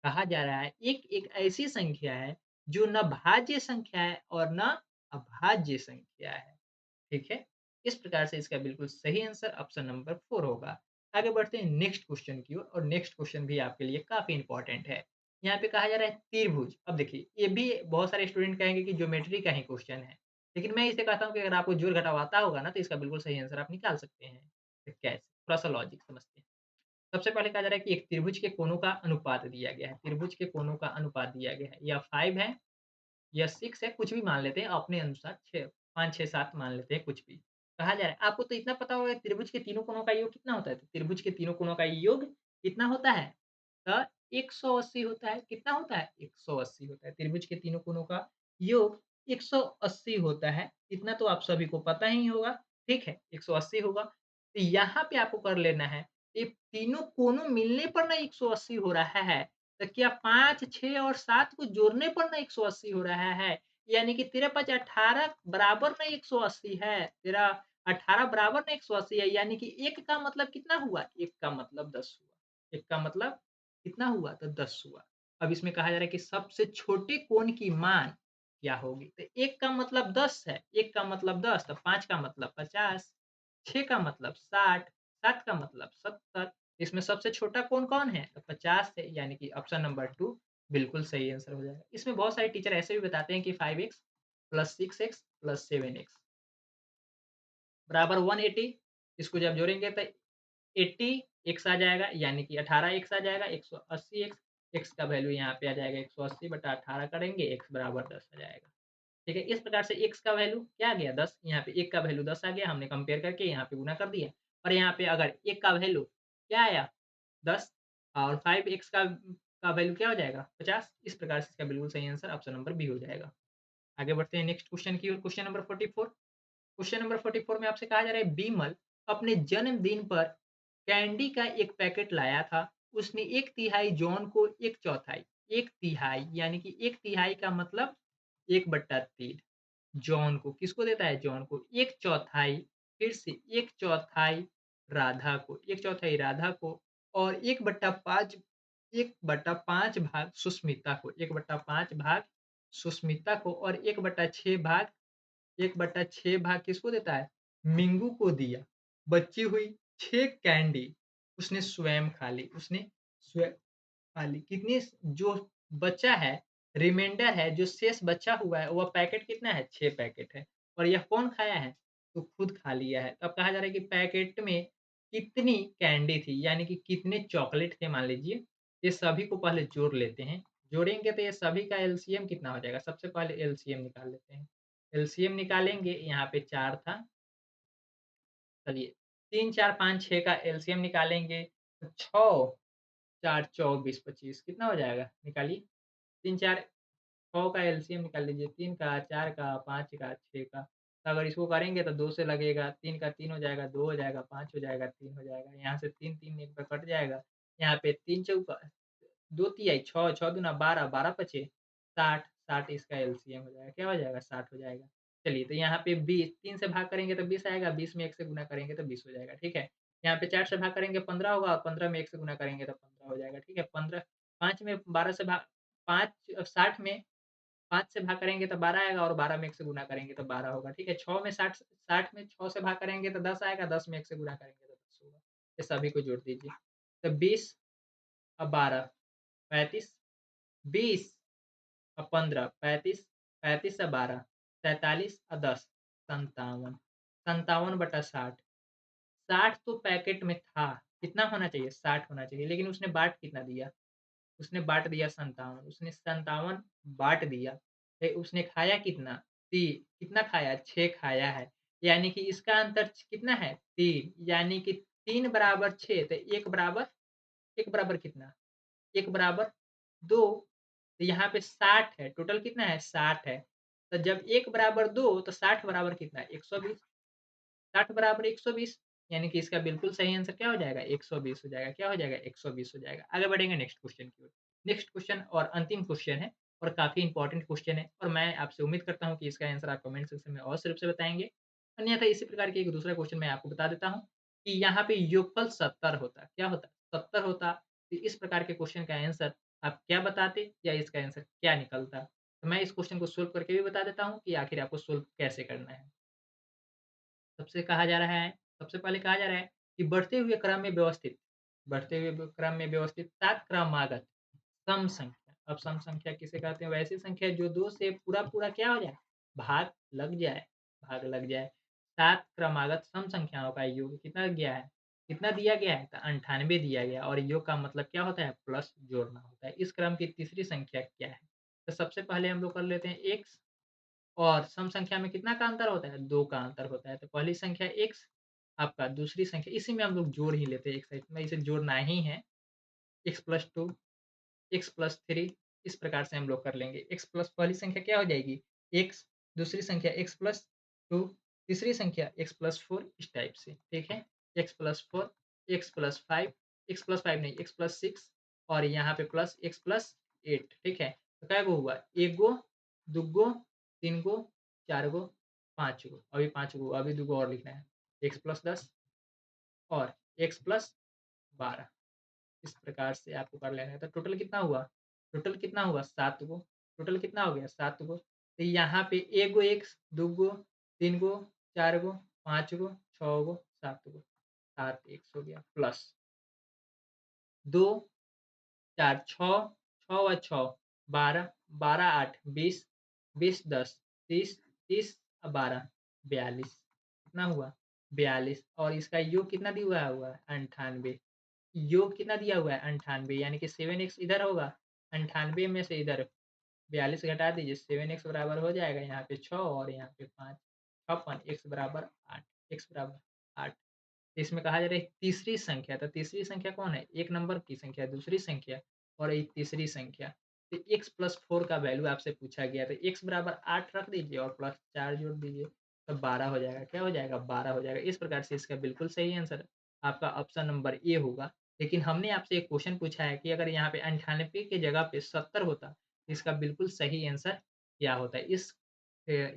Speaker 1: कहा जा रहा है एक एक ऐसी संख्या है जो न भाज्य संख्या है और न अभाज्य संख्या है। ठीक है? इस प्रकार से इसका बिल्कुल सही आंसर ऑप्शन नंबर 4 होगा। आगे बढ़ते हैं नेक्स्ट क्वेश्चन की ओर और नेक्स्ट क्वेश्चन भी आपके लिए काफ़ी इम्पोर्टेंट है। यहाँ पे कहा जा रहा है त्रिभुज। अब देखिए ये भी बहुत सारे स्टूडेंट कहेंगे कि ज्योमेट्री का ही क्वेश्चन है। लेकिन मैं इसे कहता हूँ कि अगर आपको जोड़-घटाव आता होगा ना तो इसका बिल्कुल सही आंसर आप निकाल सकते हैं। तो कैसे? थोड़ा-सा लॉजिक समझते हैं। सबसे पहले कहा जा रहा है कि एक त्रिभुज के कोणों का अनुपात दिया गया है। त्रिभुज के कोणों का अनुपात दिया गया है। या 5 है या 6 है, कुछ भी मान लेते हैं अपने अनुसार 6 5, 6, 7 मान लेते हैं कुछ भी। कहा जा रहा है आपको तो इतना पता होगा त्रिभुज के तीनों कोणों का योग कितना होता है? तो त्रिभुज के तीनों कोणों का योग कितना होता है? तो 180 होता है। कितना होता है? 180 होता है। त्रिभुज के तीनों कोणों का योग 180 होता है। इतना तो आप सभी को पता ही होगा। ठीक है, 180 होगा। तो यहाँ पे आपको कर लेना है, ये तीनों कोनों मिलने पर ना 180 हो रहा है, तो क्या 5, 6 और 7 को जोड़ने पर ना 180 हो रहा है? यानी कि तेरा 5 18 बराबर ना 180 है, तेरा 18 बराबर ना 180 है, यानी कि 1 का मतलब कितना हुआ? 1 का मतलब 10 हुआ। 1 का मतलब कितना हुआ? तो 10 हुआ। अब इसमें कहा जा रहा है कि सबसे छोटे कोण की मान क्या होगी? तो 1 का मतलब 10 है, 1 का मतलब 10 तो 5 का मतलब 50, 6 का मतलब 60, 7 का मतलब 70। इसमें सबसे छोटा कोण कौन है? तो 50 है, यानी कि ऑप्शन नंबर 2 बिल्कुल सही आंसर हो जाएगा। इसमें बहुत सारे टीचर ऐसे भी बताते हैं कि 5x plus 6x plus 7x बराबर 180। इसको जब जोड़ेंगे तो 80 एक्स आ जाएगा, यानी कि 18 एक्स आ जाएगा, 180 एक्स। एक्स का वैल्यू यहाँ पे आ जाएगा 180 बटा 18 करेंगे, एक्स बराबर 10 आ जाएगा। ठीक है? इस प्रकार से एक्स का वैल्यू क्या आ गया? 10। यहाँ पे 1 का वैल्यू 10 आ गया, हमने कंपेयर करके यहाँ पे गुना कर दिया। और यहाँ पे अगर 1 का वैल्यू क्या आया 10 और 5x का वैल्यू क्या हो जाएगा 50। इस प्रकार से इसका बिल्कुल सही आंसर ऑप्शन नंबर बी हो जाएगा। आगे बढ़ते हैं नेक्स्ट क्वेश्चन की ओर। Question number 44। क्वेश्चन नंबर 44 में आपसे कहा जा रहा है बीमल अपने जन्मदिन पर कैंडी का एक पैकेट लाया था। उसने 1/3 जॉन को 1/4 1/3 यानी कि 1/3 का मतलब 1/3 जॉन को किसको देता है जॉन को 1/4 फिर से 1/4 राधा को 1/4 राधा को और 1/5 भाग सुष्मिता को 1/5 भाग सुष्मिता को और 1/6 भाग किसको देता है? मिंगू को दिया। बची हुई 6 कैंडी उसने स्वयं खा ली। उसने स्वयं खा ली। कितनी जो बचा है, रिमाइंडर है, जो शेष बचा हुआ है, वह पैकेट कितना है? 6 पैकेट है। और यह कौन खाया है? तो खुद खा लिया है। तो अब कहा जा रहा है कि पैकेट में कितनी कैंडी थी? यानी कि कितने चॉकलेट थे मान लीजिए। ये सभी को पहले जोड़ लेते हैं। जोड़ेंगे तो ये सभी का एलसीएम कितना हो जाएगा? सबसे पहले एलसीएम निकाल लेते हैं। एलसीएम निकालेंगे, यहाँ पे 4 था, चलिए 3, 4, 5, 6 का एलसीएम निकालेंगे तो 6, 4, 24, 25 कितना हो जाएगा? निकालिए। 3, 4 6 का एलसीएम निकाल लीजिए, 3 का, 4 का, 5 का, 6 का। तो अगर इसको करेंगे तो 2 से लगेगा, 3 का 3 हो जाएगा, 2 हो जाएगा, 5 हो जाएगा, 3 हो जाएगा। यहाँ से 3, 3 एक पे कट जाएगा। यहाँ पे 3 चौका 2 तिहाई 6, 6 दूना 12, 12 पचे 60, 60 इसका एलसीएम हो जाएगा। क्या हो जाएगा? 60 हो जाएगा। चलिए तो यहाँ पे 20 3 से भाग करेंगे तो 20 आएगा, 20 में 1 से गुणा करेंगे तो 20 हो जाएगा, ठीक है। यहाँ पे 4 से भाग करेंगे 15 होगा और 15 में 1 से गुणा करेंगे तो 15 हो जाएगा, ठीक है। 15 5 में 12 से भाग 5 60 में 5 से भाग करेंगे तो 12 आएगा और 12 में 1 से गुणा करेंगे तो 12 होगा, ठीक है। 6 में 60 में 6 से भाग करेंगे तो 10 आएगा, 10 में 1 से गुणा करेंगे तो 10 होगा। ये सभी को जोड़ दीजिए। तो 20 और 12 35 20 और 15 35 35 से 12 43 और 10 57 57/60 60 तो पैकेट में था, कितना होना चाहिए? 60 होना चाहिए, लेकिन उसने बाँट कितना दिया? उसने बाँट दिया 57, उसने 57 बाँट दिया। उसने खाया कितना? 3 कितना खाया? 6 खाया है, यानी कि इसका अंतर कितना है? 3 यानी कि 3 बराबर 6 तो 1 बराबर कितना? 1 बराबर 2 तो यहाँ पे 60 है, टोटल कितना है? 60 है। तो जब 1 बराबर 2 तो 60 बराबर कितना है? 120 60 बराबर 120 यानी कि इसका बिल्कुल सही आंसर क्या हो जाएगा? 120 हो जाएगा। क्या हो जाएगा? 120 हो जाएगा। आगे बढ़ेंगे नेक्स्ट क्वेश्चन की ओर। नेक्स्ट क्वेश्चन और अंतिम क्वेश्चन है और काफ़ी इंपॉर्टेंट क्वेश्चन है और मैं आपसे उम्मीद करता हूँ कि इसका आंसर आप कमेंट सेक्शन में अवश्य रूप से बताएँगे। अन्यथा इसी प्रकार के एक दूसरा क्वेश्चन मैं आपको बता देता हूँ कि यहाँ पे योगफल 70 होता। क्या होता? 70 होता। तो इस प्रकार के क्वेश्चन का आंसर आप क्या बताते या इसका आंसर क्या निकलता? तो मैं इस क्वेश्चन को सोल्व करके भी बता देता हूँ कि आखिर आपको सोल्व कैसे करना है। सबसे पहले कहा जा रहा है कि बढ़ते हुए क्रम में व्यवस्थित तत्क्रमागत सम संख्या। अब सम संख्या किसे कहते हैं? वैसी संख्या जो 2 से पूरा-पूरा क्या हो जाए? भाग लग जाए भाग लग जाए। 7 क्रमागत सम संख्याओं का योग कितना गया है? कितना दिया गया है? तो 98 दिया गया और योग का मतलब क्या होता है? प्लस जोड़ना होता है। इस क्रम की तीसरी संख्या क्या है? तो सबसे पहले हम लोग कर लेते हैं x और सम संख्या में कितना का अंतर होता है? 2 का अंतर होता है। तो पहली संख्या x आपका, दूसरी संख्या इसी में हम लोग जोड़ ही लेते हैं एक साइड में, इसे जोड़ना ही है। x + 2 x + 3 इस प्रकार से हम लोग कर लेंगे। x प्लस पहली संख्या क्या हो जाएगी? x दूसरी संख्या x + 2 तीसरी संख्या x + 4 इस टाइप से, ठीक है? x + 4 x + 5 x + 5 नहीं x + 6 और यहाँ पे प्लस x + 8 ठीक है? तो कै गो हुआ? 1 गो, 2 गो, 3 गो, 4 गो, 5 गो, अभी 5 गो, अभी 2 गो और लिखना है। x + 10 और x + 12 इस प्रकार से आपको कर लेना है। तो टोटल कितना हुआ? टोटल कितना हुआ? 7 गो। टोटल कितना हो गया? 7 गो। तो यहाँ पे 1 गो x, 2 गो, 3 गो, 4 गो, 5 गो, 6 गो, 7 गो। 7 x हो गया प्लस 2, 4, 6, 6 और 6 12, 12 8 20, 20 10 30, 30 और 12 42 कितना हुआ? 42 और इसका योग कितना दिया हुआ है? 98 योग कितना दिया हुआ है? 98 यानी कि 7x इधर होगा, 98 में से इधर 42 घटा दीजिए, 7x बराबर हो जाएगा यहाँ पे 6 और यहाँ पे 5 56 x बराबर 8 x बराबर 8 इसमें कहा जा रहा है तीसरी संख्या, तो तीसरी संख्या कौन है? 1 नंबर की संख्या, दूसरी संख्या और एक तीसरी संख्या। तो x + 4 का वैल्यू आपसे पूछा गया, तो x बराबर 8 रख दीजिए और प्लस 4 जोड़ दीजिए, तो 12 हो जाएगा। क्या हो जाएगा? 12 हो जाएगा। इस प्रकार से इसका बिल्कुल सही आंसर आपका ऑप्शन नंबर ए होगा। लेकिन हमने आपसे एक क्वेश्चन पूछा है कि अगर यहाँ पे 98 की जगह पे 70 होता, तो इसका बिल्कुल सही आंसर क्या होता है?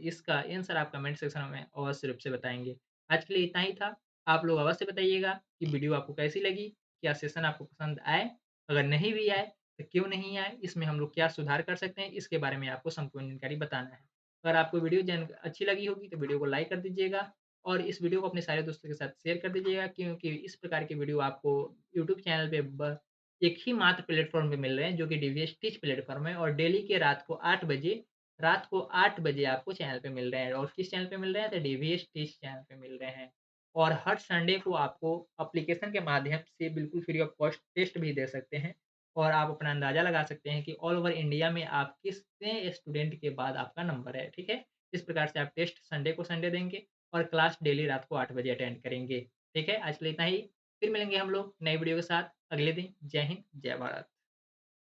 Speaker 1: इसका आंसर आप कमेंट सेक्शन में अवश्य रूप से बताएँगे। आज के लिए इतना ही था। आप लोग अवश्य बताइएगा कि वीडियो आपको कैसी लगी? क्या सेशन आपको पसंद आए? अगर नहीं भी आए, तो क्यों नहीं आए? इसमें हम लोग क्या सुधार कर सकते हैं? इसके बारे में आपको संपूर्ण जानकारी बताना है। अगर आपको वीडियो अच्छी लगी होगी, तो वीडियो को लाइक कर दीजिएगा और इस वीडियो को अपने सारे दोस्तों के साथ शेयर कर दीजिएगा क्योंकि इस प्रकार की वीडियो आपको यूट्यूब चैनल पे एक ही मात्र प्लेटफ़ॉर्म पे मिल रहे हैं, जो कि डीवीएस टीच प्लेटफ़ॉर्म है और डेली के रात को 8 बजे आपको चैनल पे मिल रहे हैं और किस चैनल पे मिल रहे हैं? तो डीवीएस टीच चैनल पे मिल रहे हैं। और हर संडे को आपको एप्लीकेशन के माध्यम से बिल्कुल फ्री ऑफ कॉस्ट टेस्ट भी दे सकते हैं और आप अपना अंदाज़ा लगा सकते हैं कि ऑल ओवर इंडिया में आप कितने स्टूडेंट के बाद आपका नंबर है, ठीक है? इस प्रकार से आप टेस्ट संडे को संडे देंगे और क्लास डेली रात को 8 बजे अटेंड करेंगे, ठीक है? आज के लिए इतना ही, फिर मिलेंगे हम लोग नई वीडियो के साथ अगले दिन। जय हिंद, जय भारत।